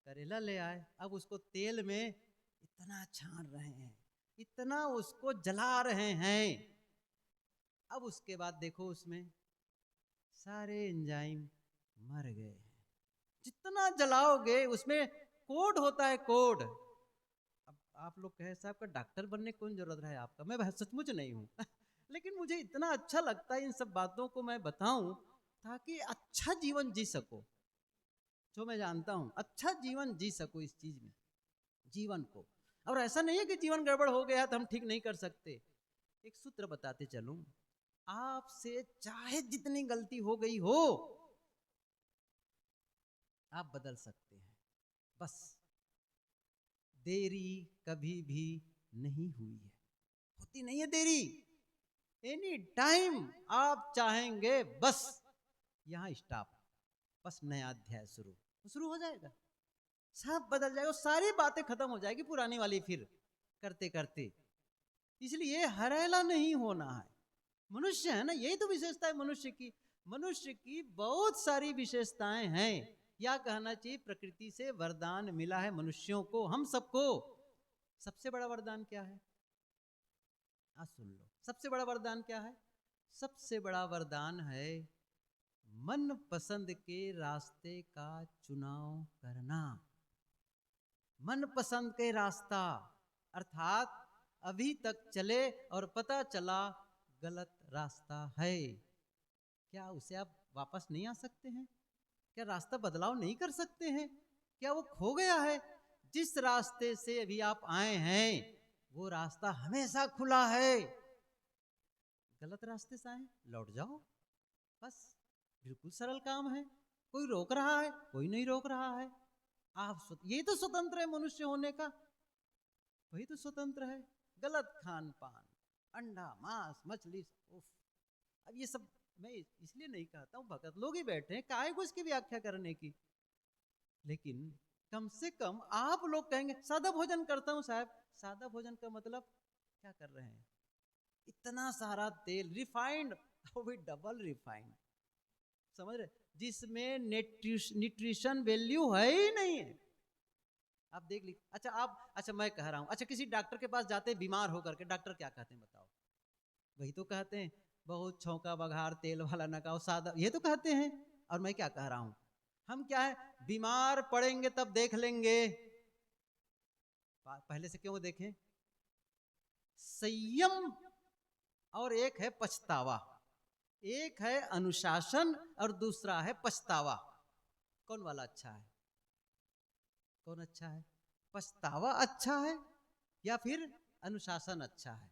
करेला ले आए, अब उसको तेल में इतना छान रहे हैं, इतना उसको जला रहे हैं, अब उसके बाद देखो उसमें सारे एंजाइम मर गए हैं। जितना जलाओगे उसमें कोड होता है, कोड। अब आप लोग कहे साहब का डॉक्टर बनने की कौन जरूरत है आपका? मैं सचमुच नहीं हूं लेकिन मुझे इतना अच्छा लगता है इन सब बातों को मैं बताऊं, ताकि अच्छा जीवन जी सको। जो मैं जानता हूं, अच्छा जीवन जी सको इस चीज में, जीवन को। और ऐसा नहीं है कि जीवन गड़बड़ हो गया तो हम ठीक नहीं कर सकते। एक सूत्र बताते चलूं, आपसे चाहे जितनी गलती हो गई हो, आप बदल सकते हैं। बस देरी कभी भी नहीं हुई है, होती नहीं है देरी। एनी टाइम आप चाहेंगे, बस यहां स्टॉप, बस नया अध्याय शुरू हो जाएगा, सब बदल जाएगा, सारी बातें खत्म हो जाएगी पुरानी वाली फिर करते करते। इसलिए हरेला नहीं होना है। मनुष्य है ना, यही तो विशेषता है मनुष्य की। मनुष्य की बहुत सारी विशेषताएं हैं, या कहना चाहिए प्रकृति से वरदान मिला है मनुष्यों को, हम सबको। सबसे बड़ा वरदान क्या है? आज सुन लो, सबसे बड़ा वरदान क्या है? सबसे बड़ा वरदान है मन पसंद के रास्ते का चुनाव करना। मन पसंद के रास्ता, अर्थात अभी तक चले और पता चला गलत रास्ता है, क्या उसे आप वापस नहीं आ सकते हैं? क्या रास्ता बदलाव नहीं कर सकते हैं? क्या वो खो गया है? जिस रास्ते से अभी आप आए हैं वो रास्ता हमेशा खुला है। गलत रास्ते से आए, लौट जाओ, बस। बिल्कुल सरल काम है। कोई रोक रहा है? कोई नहीं रोक रहा है। आप ये तो स्वतंत्र है मनुष्य होने का, वही तो स्वतंत्र है। गलत खान पान, अंडा, मांस, मछली, उफ। अब ये सब मैं इसलिए नहीं कहता हूँ, भगत लोग ही बैठे हैं काहे को इसकी व्याख्या करने की। लेकिन कम से कम आप लोग कहेंगे सादा भोजन करता हूँ साहब। सादा भोजन का मतलब क्या कर रहे हैं? इतना सारा तेल, रिफाइंड, वो भी डबल रिफाइंड, समझ रहे, जिसमें न्यूट्रिशन वैल्यू है ही नहीं है। आप देख लीजिए। अच्छा मैं कह रहा हूं, अच्छा किसी डॉक्टर के पास जाते हैं बीमार होकर के, डॉक्टर क्या कहते हैं बताओ? वही तो कहते हैं बहुत छौंका बघार तेल वाला न खाओ, सादा, ये तो कहते हैं। और मैं क्या कह रहा हूं, हम क्या है, बीमार पड़ेंगे तब देख लेंगे, पहले से क्यों देखें? संयम और एक है पछतावा, एक है अनुशासन और दूसरा है पछतावा। कौन वाला अच्छा है? कौन अच्छा है? पछतावा अच्छा है या फिर अनुशासन अच्छा है?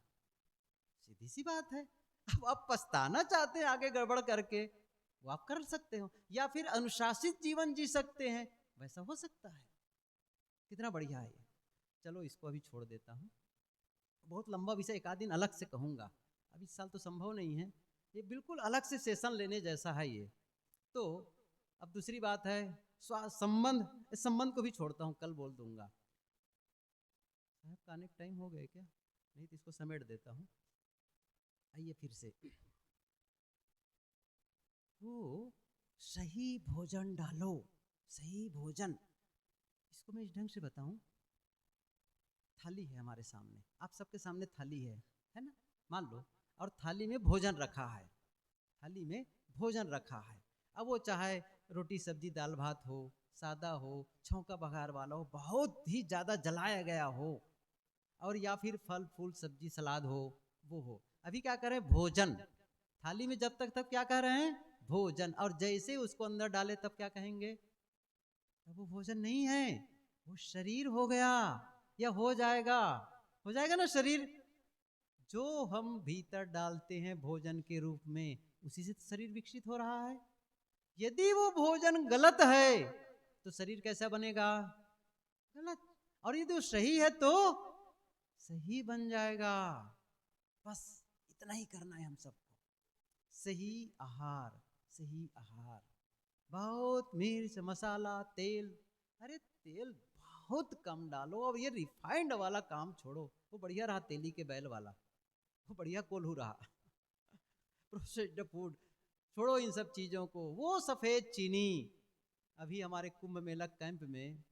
सीधी सी बात है। अब आप पछताना चाहते हैं आगे गड़बड़ करके, वो आप कर सकते हो, या फिर अनुशासित जीवन जी सकते हैं, वैसा हो सकता है। कितना बढ़िया है ये। चलो इसको अभी छोड़ देता हूँ, बहुत लंबा विषय, एक आध दिन अलग से कहूँगा, अभी इस साल तो संभव नहीं है, ये बिल्कुल अलग से सेशन लेने जैसा है ये। तो अब दूसरी बात है संबंध, इस संबंध को भी छोड़ता हूँ, कल बोल दूंगा। साहब खाने का टाइम हो गया क्या? नहीं तो इसको समेट देता हूँ। आइए फिर से, वो सही भोजन डालो, सही भोजन, इसको मैं इस ढंग से बताऊं। थाली है हमारे सामने, आप सबके सामने थाली है ना, मान लो, और थाली में भोजन रखा है, थाली में भोजन रखा है। अब वो चाहे रोटी सब्जी दाल भात हो, सादा हो, छौंका बघार वाला हो, बहुत ही ज़्यादा जलाया गया हो, और या फिर फल फूल सब्जी सलाद हो, वो हो। अभी क्या करें, भोजन थाली में, जब तक क्या कह रहे हैं, भोजन, और जैसे उसको अंदर डाले तब क्या कहेंगे? तब वो भोजन नहीं है, वो शरीर हो गया, या हो जाएगा ना शरीर। जो हम भीतर डालते हैं भोजन के रूप में, उसी से शरीर विकसित हो रहा है। यदि वो भोजन गलत है तो शरीर कैसा बनेगा? गलत। और यदि वो सही है तो सही बन जाएगा। बस इतना ही करना है हम सबको। सही आहार, सही आहार, बहुत मिर्च मसाला तेल, अरे तेल बहुत कम डालो। अब ये रिफाइंड वाला काम छोड़ो, वो बढ़िया रहा तेली के बैल वाला, वो बढ़िया कोल्हू रहा। प्रोसेस्ड फूड छोड़ो इन सब चीज़ों को। वो सफ़ेद चीनी, अभी हमारे कुंभ मेला कैंप में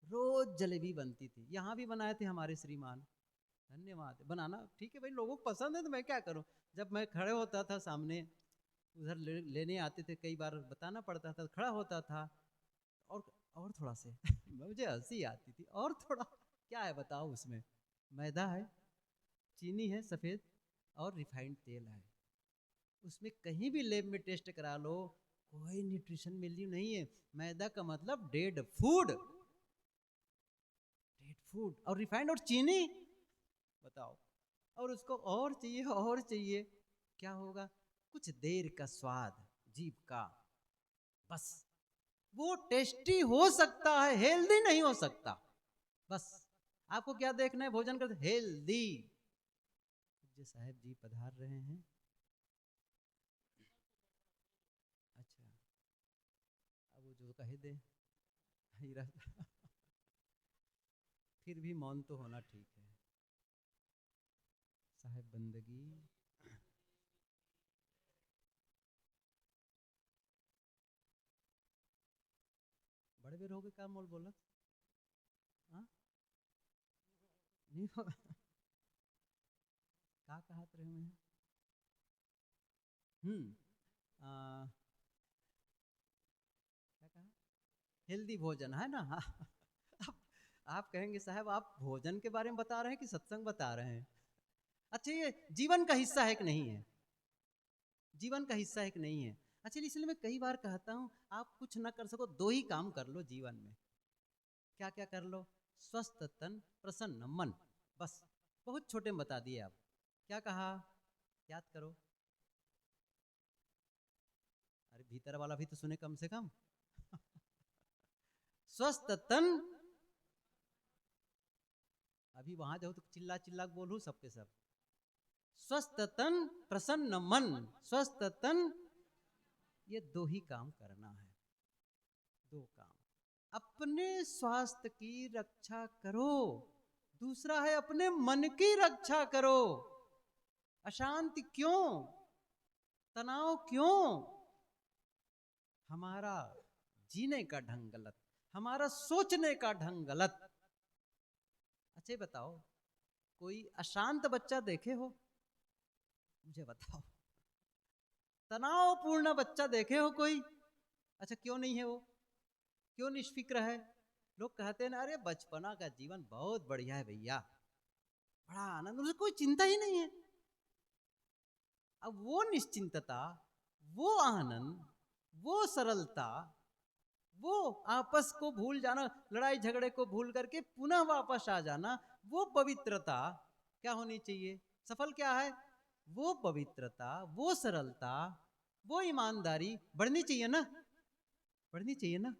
रोज जलेबी बनती थी, यहाँ भी बनाए थे हमारे श्रीमान, धन्यवाद। बनाना ठीक है भाई, लोगों को पसंद है तो मैं क्या करूँ। जब मैं खड़े होता था सामने, उधर लेने आते थे, कई बार बताना पड़ता था, खड़ा होता था, और थोड़ा से मुझे हंसी आती थी, और थोड़ा क्या है बताओ, उसमें मैदा है, चीनी है सफ़ेद, और रिफाइंड तेल है। उसमें कहीं भी लैब में टेस्ट करा लो, कोई न्यूट्रिशन वैल्यू नहीं है। मैदा का मतलब डेड फूड, डेड फूड, और रिफाइंड और चीनी, बताओ। और उसको और चाहिए, क्या होगा? कुछ देर का स्वाद जीभ का, बस। वो टेस्टी हो सकता है, हेल्दी नहीं हो सकता। बस आपको क्या देखना है भोजन करते? हेल्दी। जो साहब जी पधार रहे हैं, अच्छा, अब वो जो कहे दे हीरा फिर भी मौन तो होना ठीक है साहब, बंदगी। बड़े बेर हो गए का मोल बोलत, हाँ नहीं होगा। क्या कहा रहे मैं? क्या कहा? हेल्दी भोजन है ना। हाँ। अब आप कहेंगे साहब आप भोजन के बारे में बता रहे हैं कि सत्संग बता रहे हैं? अच्छा, ये जीवन का हिस्सा है कि नहीं है? जीवन का हिस्सा है कि नहीं है? अच्छा, इसलिए मैं कई बार कहता हूं आप कुछ ना कर सको, दो ही काम कर लो जीवन में। क्या क्या कर लो? स्वस्थ तन, प्रसन्न मन, बस। बहुत छोटे में बता दिए आप। क्या कहा? याद करो। अरे भीतर वाला भी तो सुने कम से कम। स्वस्थ तन, अभी वहां जाओ तो चिल्ला चिल्ला बोलू सबके सब। स्वस्थ तन, प्रसन्न मन। स्वस्थ तन, ये दो ही काम करना है। दो काम। अपने स्वास्थ्य की रक्षा करो, दूसरा है अपने मन की रक्षा करो। अशांति क्यों? तनाव क्यों? हमारा जीने का ढंग गलत, हमारा सोचने का ढंग गलत। अच्छा बताओ, कोई अशांत बच्चा देखे हो? मुझे बताओ। तनावपूर्ण बच्चा देखे हो कोई? अच्छा, क्यों नहीं है वो? क्यों निष्फिक्र है? लोग कहते हैं ना, अरे बचपना का जीवन बहुत बढ़िया है भैया, बड़ा आनंद, उसे कोई चिंता ही नहीं है। अब वो निश्चिंतता, वो आनंद, वो सरलता, वो आपस को भूल जाना, लड़ाई झगड़े को भूल करके पुनः वापस आ जाना, वो पवित्रता क्या होनी चाहिए? सफल क्या है? वो पवित्रता, वो सरलता, वो ईमानदारी बढ़नी चाहिए ना, बढ़नी चाहिए ना।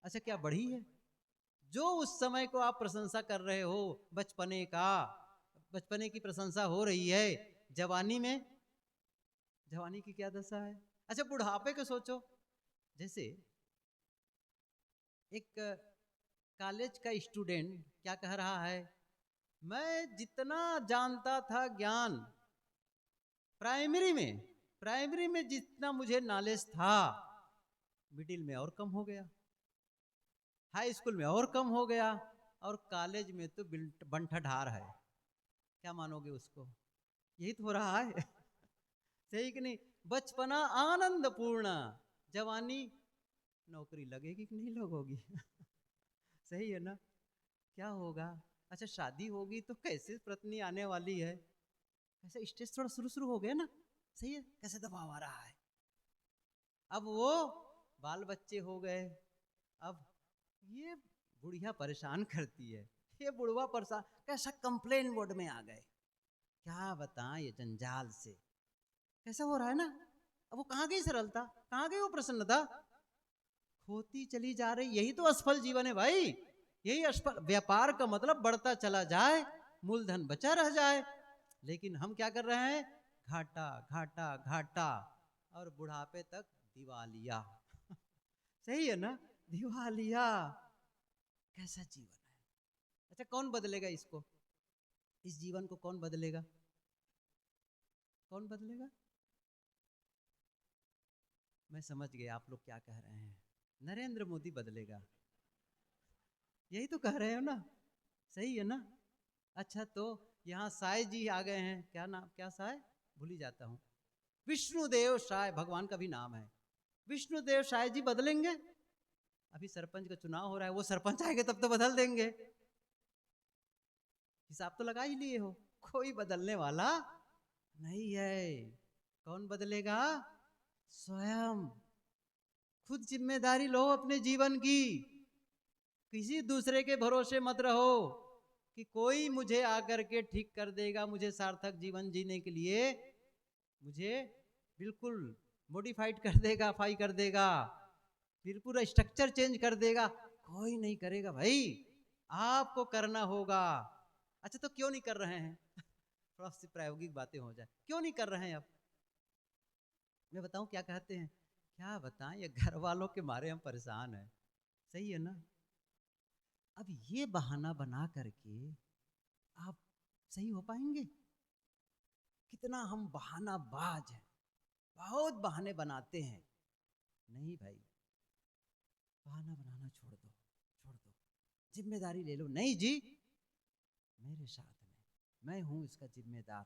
अच्छा, क्या बढ़ी है? जो उस समय को आप प्रशंसा कर रहे हो बचपने का, बचपने की प्रशंसा हो रही है, जवानी में जवानी की क्या दशा है? अच्छा, बुढ़ापे को सोचो। जैसे एक कॉलेज का स्टूडेंट क्या कह रहा है, मैं जितना जानता था ज्ञान प्राइमरी में जितना मुझे नॉलेज था, मिडिल में और कम हो गया, हाई स्कूल में और कम हो गया, और कॉलेज में तो बंठढार है। क्या मानोगे उसको? यही तो हो रहा है। सही कि नहीं? बचपना आनंद पूर्ण, जवानी नौकरी लगेगी कि नहीं लगोगी? सही है ना? क्या होगा? अच्छा, शादी होगी तो कैसे पत्नी आने वाली है, कैसे स्टेज थोड़ा शुरू शुरू हो गया ना, सही है, कैसे दबाव आ रहा है। अब वो बाल बच्चे हो गए, अब ये बुढ़िया परेशान करती है, ये बुढ़वा परेशान, कैसा कंप्लेन मोड में आ गए। क्या बताएं ये जंजाल से कैसा हो रहा है ना। अब वो कहाँ गई सरलता, कहाँ गई वो प्रसन्नता? खोती चली जा रही। यही तो असफल जीवन है भाई, यही असफल। व्यापार का मतलब बढ़ता चला जाए, मूलधन बचा रह जाए, लेकिन हम क्या कर रहे हैं? घाटा घाटा घाटा, और बुढ़ापे तक दिवालिया। सही है ना? दिवालिया। कैसा जीवन है? अच्छा, कौन बदलेगा इसको? इस जीवन को कौन बदलेगा? कौन बदलेगा? मैं समझ गया आप लोग क्या कह रहे हैं। नरेंद्र मोदी बदलेगा। यही तो कह रहे हो ना, सही है ना? अच्छा, तो यहाँ साय जी आ गए हैं, क्या नाम, क्या साय, भूल ही जाता हूँ। विष्णुदेव साय भगवान का भी नाम है। विष्णुदेव साय जी बदलेंगे? अभी सरपंच का चुनाव हो रहा है, वो सरपंच आएंगे तब तो बदल देंगे। हिसाब तो लगा ही लिए हो, कोई बदलने वाला नहीं है। कौन बदलेगा? स्वयं। खुद जिम्मेदारी लो अपने जीवन की, किसी दूसरे के भरोसे मत रहो कि कोई मुझे आकर के ठीक कर देगा, मुझे सार्थक जीवन जीने के लिए मुझे बिल्कुल मॉडिफाइड कर देगा, फाई कर देगा, फिर पूरा स्ट्रक्चर चेंज कर देगा। कोई नहीं करेगा भाई, आपको करना होगा। अच्छा, तो क्यों नहीं कर रहे हैं? थोड़ा सी प्रायोगिक बातें हो जाए, क्यों नहीं कर रहे हैं? अब मैं बताऊं क्या कहते हैं? क्या बताएं, ये घर वालों के मारे हम परेशान हैं। सही है ना? अब ये बहाना बना करके आप सही हो पाएंगे? कितना हम बहाना बाज हैं, बहुत बहाने बनाते हैं। नहीं भाई, बहाना बनाना छोड़ दो, छोड़ दो, जिम्मेदारी ले लो। नहीं जी, मेरे साथ में, मैं हूँ इसका जिम्मेदार।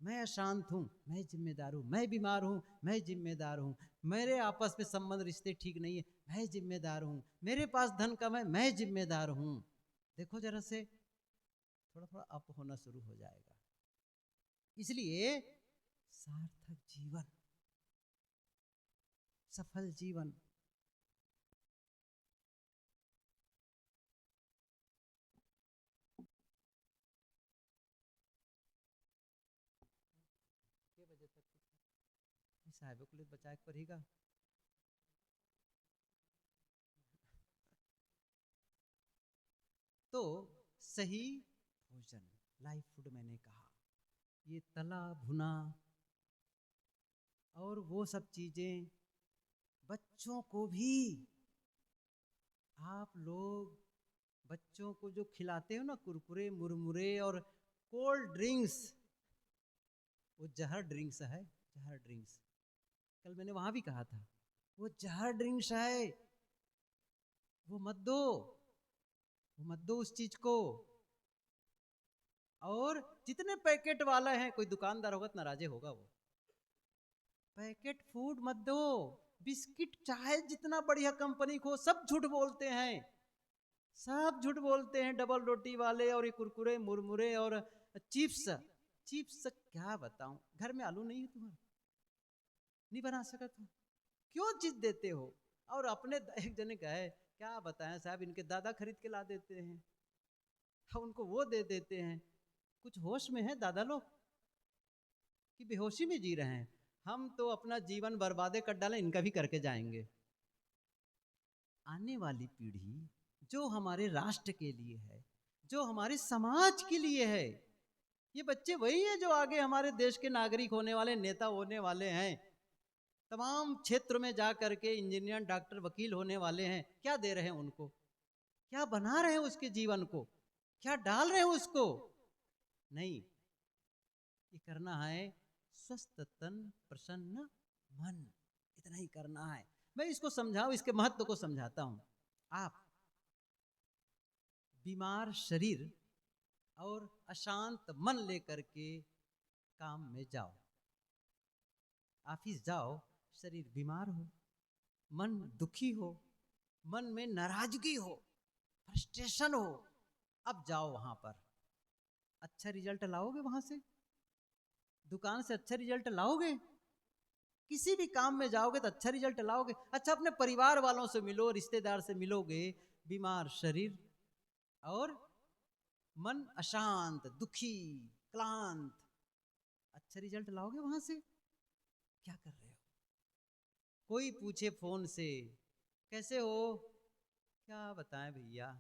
मैं अशांत हूँ, मैं जिम्मेदार हूँ। मैं बीमार हूँ, मैं जिम्मेदार हूँ। मेरे आपस में संबंध रिश्ते ठीक नहीं है, मैं जिम्मेदार हूँ। मेरे पास धन कम है, मैं जिम्मेदार हूँ। देखो जरा से थोड़ा थोड़ा अप होना शुरू हो जाएगा। इसलिए सार्थक जीवन, सफल जीवन, के बजे तक साहब को बचा के पड़ेगा। तो सही भोजन, लाइफ फूड मैंने कहा, ये तला भुना और वो सब चीजें बच्चों को भी, आप लोग बच्चों को जो खिलाते हो ना कुरकुरे मुरमुरे और कोल्ड ड्रिंक्स, वो जहर ड्रिंक्स है, जहर ड्रिंक्स। कल मैंने वहां भी कहा था, वो जहर ड्रिंक्स है, वो मत दो, वो मत दो उस चीज को। और जितने पैकेट वाला है, कोई दुकानदार होगा तो नाराजे होगा, वो पैकेट फूड मत दो। बिस्किट चाहे जितना बढ़िया कंपनी को, सब झूठ बोलते हैं, सब झूठ बोलते हैं। डबल रोटी वाले और ये कुरकुरे मुरमुरे और चिप्स, चिप्स क्या बताऊं, घर में आलू नहीं है तुम्हारे, नहीं बना सका तुम, क्यों चीज देते हो। और अपने एक जने कहे, क्या बताएं साहब, इनके दादा खरीद के ला देते हैं, उनको वो दे देते हैं। कुछ होश में है दादा लोग कि बेहोशी में जी रहे हैं। हम तो अपना जीवन बर्बादे कर डालें, इनका भी करके जाएंगे। आने वाली पीढ़ी जो हमारे राष्ट्र के लिए है, जो हमारे समाज के लिए है, ये बच्चे वही है जो आगे हमारे देश के नागरिक होने वाले, नेता होने वाले हैं। तमाम क्षेत्र में जा करके इंजीनियर, डॉक्टर, वकील होने वाले हैं। क्या दे रहे हैं उनको, क्या बना रहे हैं उसके जीवन को, क्या डाल रहे हैं उसको? नहीं, ये करना है स्वस्थ तन प्रसन्न मन, इतना ही करना है। मैं इसको समझाऊं, इसके महत्व को समझाता हूं। आप बीमार शरीर और अशांत मन लेकर के काम में जाओ, ऑफिस जाओ, शरीर बीमार हो, मन दुखी हो, मन में नाराजगी हो, फ्रस्ट्रेशन हो, अब जाओ वहां पर, अच्छा रिजल्ट लाओगे वहां से? दुकान से अच्छा रिजल्ट लाओगे? किसी भी काम में जाओगे तो अच्छा रिजल्ट लाओगे? अच्छा, अपने परिवार वालों से मिलो, रिश्तेदार से मिलोगे, बीमार शरीर और मन अशांत, दुखी, क्लांत, अच्छा रिजल्ट लाओगे वहां से? क्या कर रहे हो? कोई पूछे फोन से, कैसे हो, क्या बताएं भैया,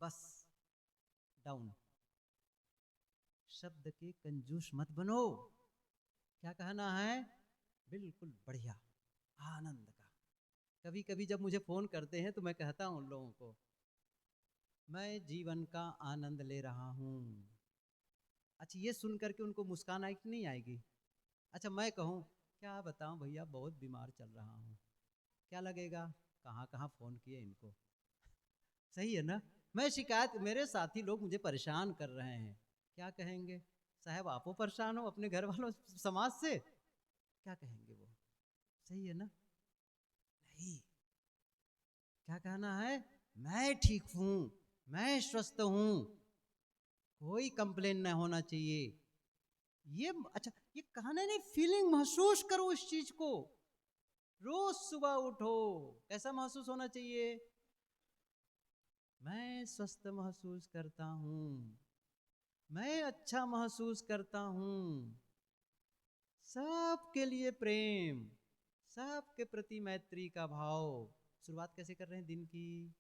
बस डाउन। शब्द के कंजूस मत बनो। क्या कहना है? बिल्कुल बढ़िया, आनंद का। कभी कभी जब मुझे फोन करते हैं तो मैं कहता हूं उन लोगों को, मैं जीवन का आनंद ले रहा हूं। अच्छा, ये सुन करके उनको मुस्कान आएगी कि नहीं आएगी? अच्छा, मैं कहूं, क्या बताऊं भैया, बहुत बीमार चल रहा हूं, क्या लगेगा? कहाँ कहाँ फोन किए इनको। सही है ना? मैं शिकायत, मेरे साथी लोग मुझे परेशान कर रहे हैं, क्या कहेंगे? साहब आप परेशान हो अपने घर वालों समाज से, क्या कहेंगे वो? सही है ना? नहीं, क्या कहना है? मैं ठीक हूं, मैं स्वस्थ हूं, कोई कंप्लेन नहीं होना चाहिए। ये अच्छा, ये कहना नहीं, फीलिंग महसूस करो इस चीज को। रोज सुबह उठो, कैसा महसूस होना चाहिए? मैं स्वस्थ महसूस करता हूं, मैं अच्छा महसूस करता हूं, सबके लिए प्रेम, सबके प्रति मैत्री का भाव। शुरुआत कैसे कर रहे हैं दिन की?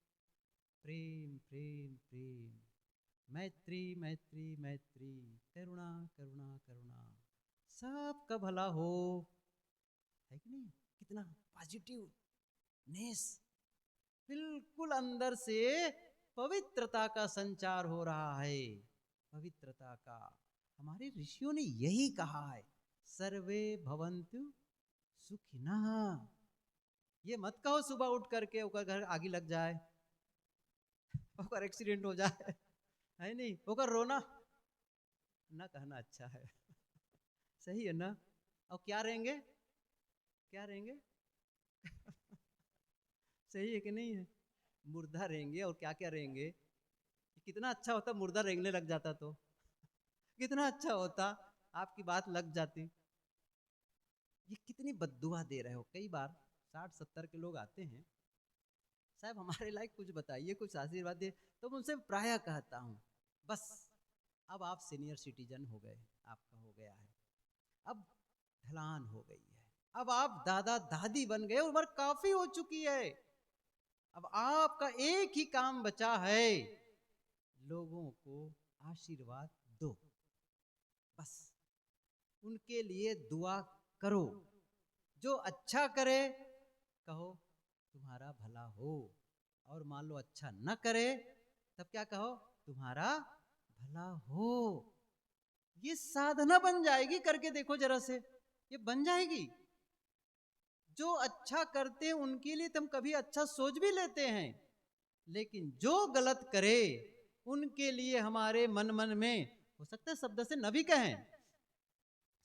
प्रेम प्रेम प्रेम, मैत्री मैत्री मैत्री, करुणा करुणा करुणा, सबका भला हो, है कि नहीं? कितना पॉजिटिव नेस, बिल्कुल अंदर से पवित्रता का संचार हो रहा है, पवित्रता का। हमारे ऋषियों ने यही कहा है, सर्वे भवन्तु सुखिनः। ये मत कहो सुबह उठ करके ओकर घर आगे लग जाए, ओकर एक्सीडेंट हो जाए, है नहीं, होकर रोना ना कहना अच्छा है। सही है ना। और क्या रहेंगे, क्या रहेंगे? सही है कि नहीं है? मुर्दा रहेंगे। और क्या क्या रहेंगे? कितना अच्छा होता मुर्दा रेंगने लग जाता तो, कितना अच्छा होता, आपकी बात लग जाती। ये कितनी बद्दुआ दे रहे हो। कई बार 60-70 के लोग आते हैं, साहब हमारे लायक कुछ बताइए, कुछ आशीर्वाद दे। तो मैं उनसे प्रायः कहता हूँ, बस अब आप सीनियर सिटीजन हो गए, आपका हो गया है, अब ढलान हो गई है, अब आप दादा दादी बन गए, उम्र काफी हो चुकी है। अब आपका एक ही काम बचा है, लोगों को आशीर्वाद दो, बस उनके लिए दुआ करो। जो अच्छा करे कहो तुम्हारा भला हो, और मान लो अच्छा न करे तब क्या कहो, तुम्हारा भला हो। ये साधना बन जाएगी, करके देखो जरा से, ये बन जाएगी। जो अच्छा करते हैं उनके लिए तुम कभी अच्छा सोच भी लेते हैं, लेकिन जो गलत करे उनके लिए हमारे मन मन में, हो सकता है शब्द से न भी कहें,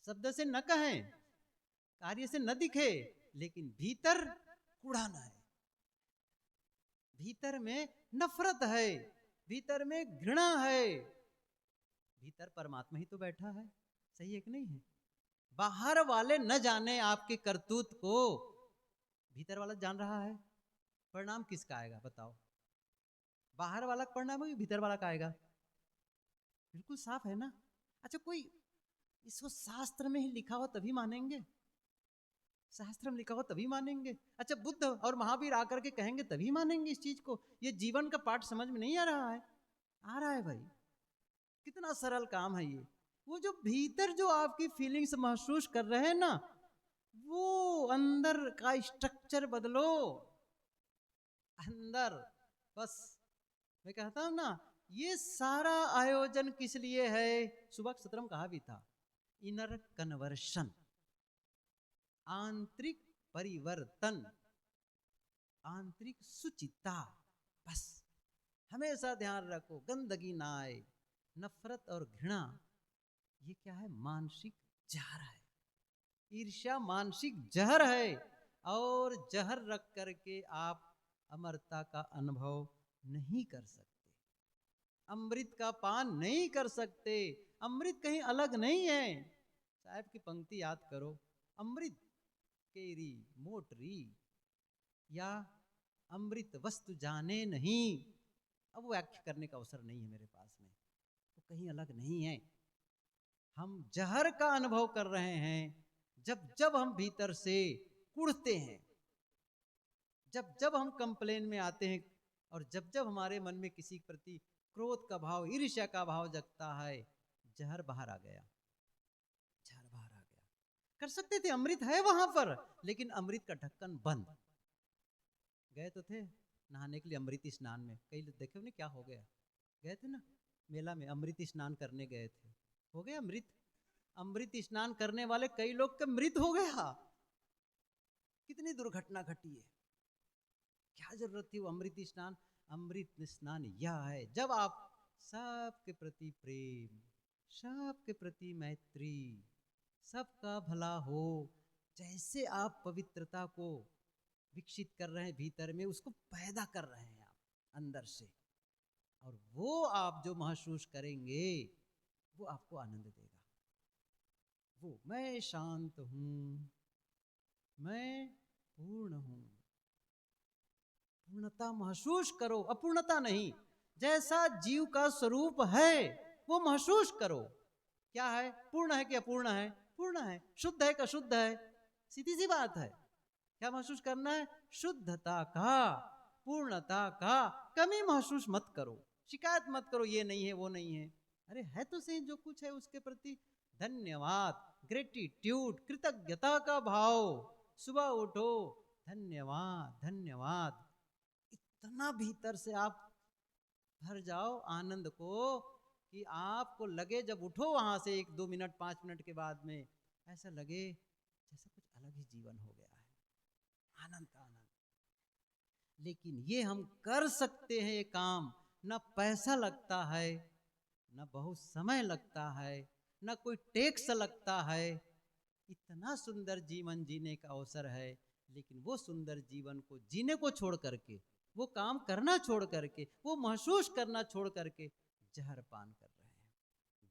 शब्द से न कहें, कार्य से न दिखे, लेकिन भीतर कुड़ाना है, भीतर में नफरत है, भीतर में घृणा है। भीतर परमात्मा ही तो बैठा है। सही है कि नहीं है? बाहर वाले न जाने आपके करतूत को, भीतर वाला जान रहा है। परिणाम किसका आएगा बताओ? बाहर वाला का परिणाम है, भीतर वाला का आएगा? बिल्कुल साफ है ना। अच्छा, कोई इसको शास्त्र में ही लिखा हो तभी मानेंगे, शास्त्र में लिखा हो तभी मानेंगे। अच्छा, बुद्ध और महावीर आकर के कहेंगे तभी मानेंगे इस चीज को। ये जीवन का पाठ समझ में नहीं आ रहा है? आ रहा है भाई, कितना सरल काम है ये। वो जो भीतर जो आपकी फीलिंग्स महसूस कर रहे हैं ना, वो अंदर का स्ट्रक्चर बदलो, अंदर। बस मैं कहता हूं ना, ये सारा आयोजन किस लिए है? सुबह सत्रम कहा भी था, इनर कन्वर्शन, आंतरिक परिवर्तन, आंतरिक सुचिता। बस हमेशा ध्यान रखो, गंदगी ना आए, नफरत और घृणा ये क्या है? मानसिक जहर है। ईर्ष्या मानसिक जहर है, और जहर रख करके आप अमरता का अनुभव नहीं कर सकते, अमृत का पान नहीं कर सकते। अमृत कहीं अलग नहीं है। साहब की पंक्ति याद करो, अमृत केरी मोटरी या अमृत वस्तु जाने नहीं। अब व्याख्या करने का अवसर नहीं है मेरे पास में, तो कहीं अलग नहीं है। हम जहर का अनुभव कर रहे हैं जब जब हम भीतर से कुढ़ते हैं, जब जब हम कंप्लेन में आते हैं, और जब जब हमारे मन में किसी के प्रति क्रोध का भाव, ईर्ष्या का भाव जगता है, जहर बाहर आ गया, जहर बाहर आ गया। कर सकते थे, अमृत है वहां पर, लेकिन अमृत का ढक्कन बंद। गए तो थे नहाने के लिए अमृत स्नान में, कई लोग देखे उन्हें क्या हो गया, गए थे ना मेला में, अमृत स्नान करने गए थे, हो गया अमृत। अमृत स्नान करने वाले कई लोग का मृत हो गया। कितनी दुर्घटना घटी है, क्या जरूरत थी वो अमृत स्नान? अमृत स्नान यह है, जब आप सबके प्रति प्रेम, सबके प्रति मैत्री, सबका भला हो, जैसे आप पवित्रता को विकसित कर रहे हैं भीतर में, उसको पैदा कर रहे हैं आप अंदर से, और वो आप जो महसूस करेंगे वो आपको आनंद देगा। वो मैं शांत हूं, मैं पूर्ण हूं, पूर्णता महसूस करो, अपूर्णता नहीं। जैसा जीव का स्वरूप है वो महसूस करो। क्या है? पूर्ण है कि अपूर्ण है? पूर्ण है। शुद्ध है कि अशुद्ध है? सीधी सी बात है। क्या महसूस करना है? शुद्धता का, पूर्णता का। कमी महसूस मत करो, शिकायत मत करो, ये नहीं है वो नहीं है। अरे है तो सही, जो कुछ है उसके प्रति धन्यवाद, ग्रेटिट्यूड, कृतज्ञता का भाव। सुबह उठो, धन्यवाद धन्यवाद, इतना भीतर से आप भर जाओ आनंद को कि आपको लगे जब उठो वहां से 1-2 मिनट 5 मिनट के बाद में, ऐसा लगे जैसे कुछ अलग ही जीवन हो गया है, आनंद का आनंद। लेकिन ये हम कर सकते हैं, ये काम ना पैसा लगता है न बहुत समय लगता है, न कोई टैक्स लगता है। इतना सुंदर जीवन जीने का अवसर है, लेकिन वो सुंदर जीवन को जीने को छोड़ करके, वो काम करना छोड़ करके, वो महसूस करना छोड़ करके जहर पान कर रहे हैं,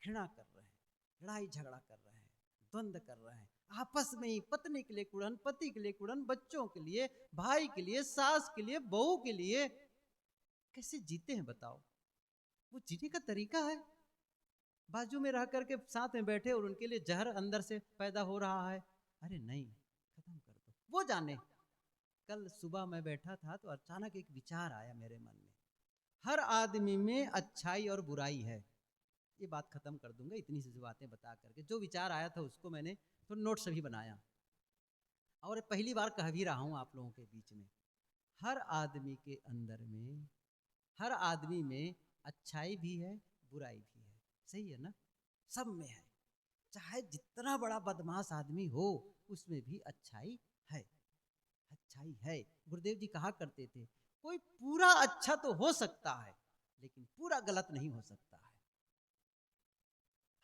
घृणा कर रहे हैं, लड़ाई झगड़ा कर रहे हैं, द्वंद्व कर रहे हैं, आपस में ही पत्नी के लिए कुड़न, पति के लिए कुड़न, बच्चों के लिए, भाई के लिए, सास के लिए, बहू के लिए। कैसे जीते हैं बताओ? वो जीने का तरीका है। बाजू में रह करके साथ में बैठे और उनके लिए जहर अंदर से पैदा हो रहा है। अरे नहीं, खत्म कर दो, वो जाने। कल सुबह मैं बैठा था तो अचानक एक विचार आया मेरे मन में। हर आदमी में अच्छाई और बुराई है। ये बात खत्म कर दूंगा इतनी सी बातें बता करके। जो विचार आया था उसको मैंने तो नोट्स भी बनाया और पहली बार कह भी रहा हूं आप लोगों के बीच में। हर आदमी के अंदर में, हर आदमी में अच्छाई भी है, बुराई भी है। सही है ना? सब में है। चाहे जितना बड़ा बदमाश आदमी हो, उसमें भी अच्छाई है, अच्छाई है। गुरुदेव जी कहा करते थे, कोई पूरा अच्छा तो हो सकता है, लेकिन पूरा गलत नहीं हो सकता है।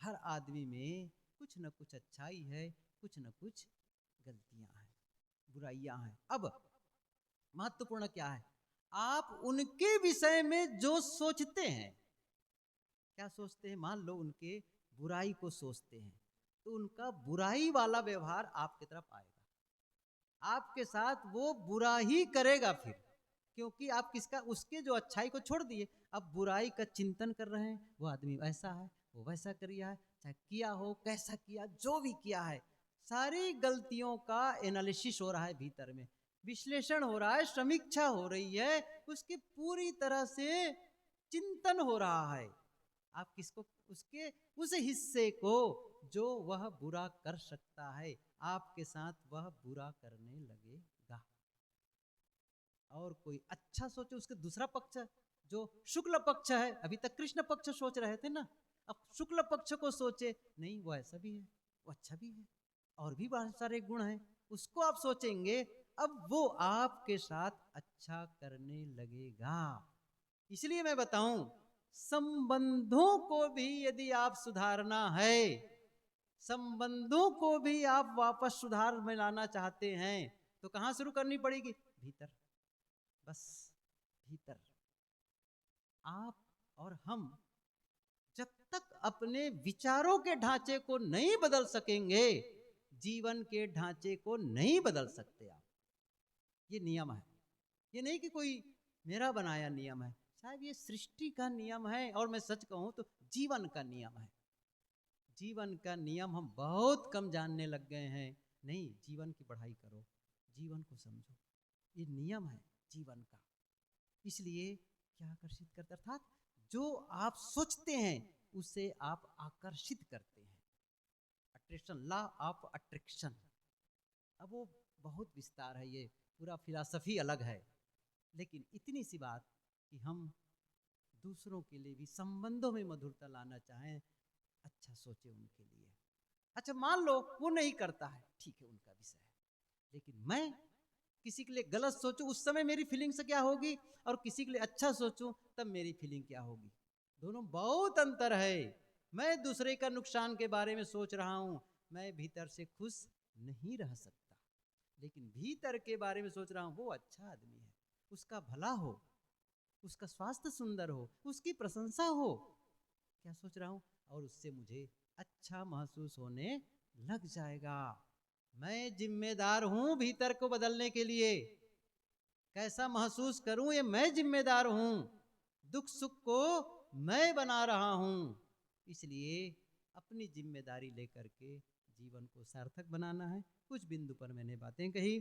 हर आदमी में कुछ न कुछ अच्छाई है, कुछ न कुछ गलतियां हैं, बुराइयां हैं। अब महत्वपूर्ण क्या है? आप उनके विषय में जो सोचते हैं, क्या सोचते हैं? मान लो उनके बुराई को सोचते हैं, तो उनका बुराई वाला व्यवहार आपकी तरफ आएगा, आपके साथ वो बुरा ही करेगा फिर। क्योंकि आप किसका, उसके जो अच्छाई को छोड़ दिए, अब बुराई का चिंतन कर रहे हैं। वो आदमी ऐसा है, वो वैसा किया है, चाहे किया हो, कैसा किया, जो भी किया है, सारी गलतियों का एनालिसिस हो रहा है भीतर में, विश्लेषण हो रहा है, समीक्षा हो रही है, उसकी पूरी तरह से चिंतन हो रहा है। आप किसको, उसके उस हिस्से को जो वह बुरा कर सकता है, आपके साथ वह बुरा करने लगेगा। और कोई अच्छा सोचे, उसके दूसरा पक्ष जो शुक्ल पक्ष है, अभी तक कृष्ण पक्ष सोच रहे थे ना, अब शुक्ल पक्ष को सोचे, नहीं वो ऐसा भी है, वो अच्छा भी है, और भी बहुत सारे गुण हैं, उसको आप सोचेंगे, अब वो आपके साथ अच्छा करने लगेगा। इसलिए मैं बताऊं, संबंधों को भी यदि आप सुधारना है, संबंधों को भी आप वापस सुधार में लाना चाहते हैं, तो कहां शुरू करनी पड़ेगी? भीतर, बस भीतर। आप और हम जब तक अपने विचारों के ढांचे को नहीं बदल सकेंगे, जीवन के ढांचे को नहीं बदल सकते आप। ये नियम है, ये नहीं कि कोई मेरा बनाया नियम है, साहब ये सृष्टि का नियम है, और मैं सच कहूं तो जीवन का नियम है। जीवन का नियम हम बहुत कम जानने लग गए हैं। नहीं, जीवन की पढ़ाई करो, जीवन को समझो, ये नियम है जीवन का। इसलिए क्या आकर्षित करता, अर्थात जो आप सोचते हैं उसे आप आकर्षित करते हैं। Attraction, law of attraction. अब वो बहुत विस्तार है, ये पूरा फिलॉसफी अलग है, लेकिन इतनी सी बात कि हम दूसरों के लिए भी संबंधों में मधुरता लाना चाहें, अच्छा सोचे उनके लिए। अच्छा मान लो वो नहीं करता है, ठीक है, उनका विषय है, लेकिन मैं किसी के लिए गलत सोचूं, उस समय मेरी फीलिंग से क्या होगी, और किसी के लिए अच्छा सोचूं तब मेरी फीलिंग क्या होगी। दोनों बहुत अंतर है। मैं दूसरे का नुकसान के बारे में सोच रहा हूं, मैं भीतर से खुश नहीं रह सकता, लेकिन भीतर के बारे में सोच रहा हूं वो अच्छा आदमी है, उसका भला हो, उसका स्वास्थ्य सुंदर हो, उसकी प्रशंसा हो, क्या सोच रहा हूं, और उससे मुझे अच्छा महसूस होने लग जाएगा। मैं जिम्मेदार हूं भीतर को बदलने के लिए। कैसा महसूस करूं ये मैं जिम्मेदार हूं, दुख सुख को मैं बना रहा हूं। इसलिए अपनी जिम्मेदारी लेकर के जीवन को सार्थक बनाना है। कुछ बिंदु पर मैंने बातें कही,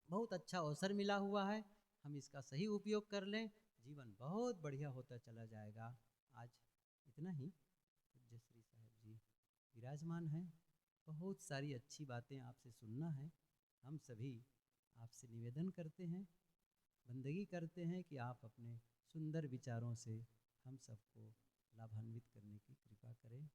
बहुत अच्छा अवसर मिला हुआ है, हम इसका सही उपयोग कर लें, जीवन बहुत बढ़िया होता चला जाएगा। आज इतना ही। जयश्री साहब जी विराजमान हैं, बहुत सारी अच्छी बातें आपसे सुनना है। हम सभी आपसे निवेदन करते हैं, बंदगी करते हैं कि आप अपने सुंदर विचारों से हम सबको लाभान्वित करने की कृपा करें।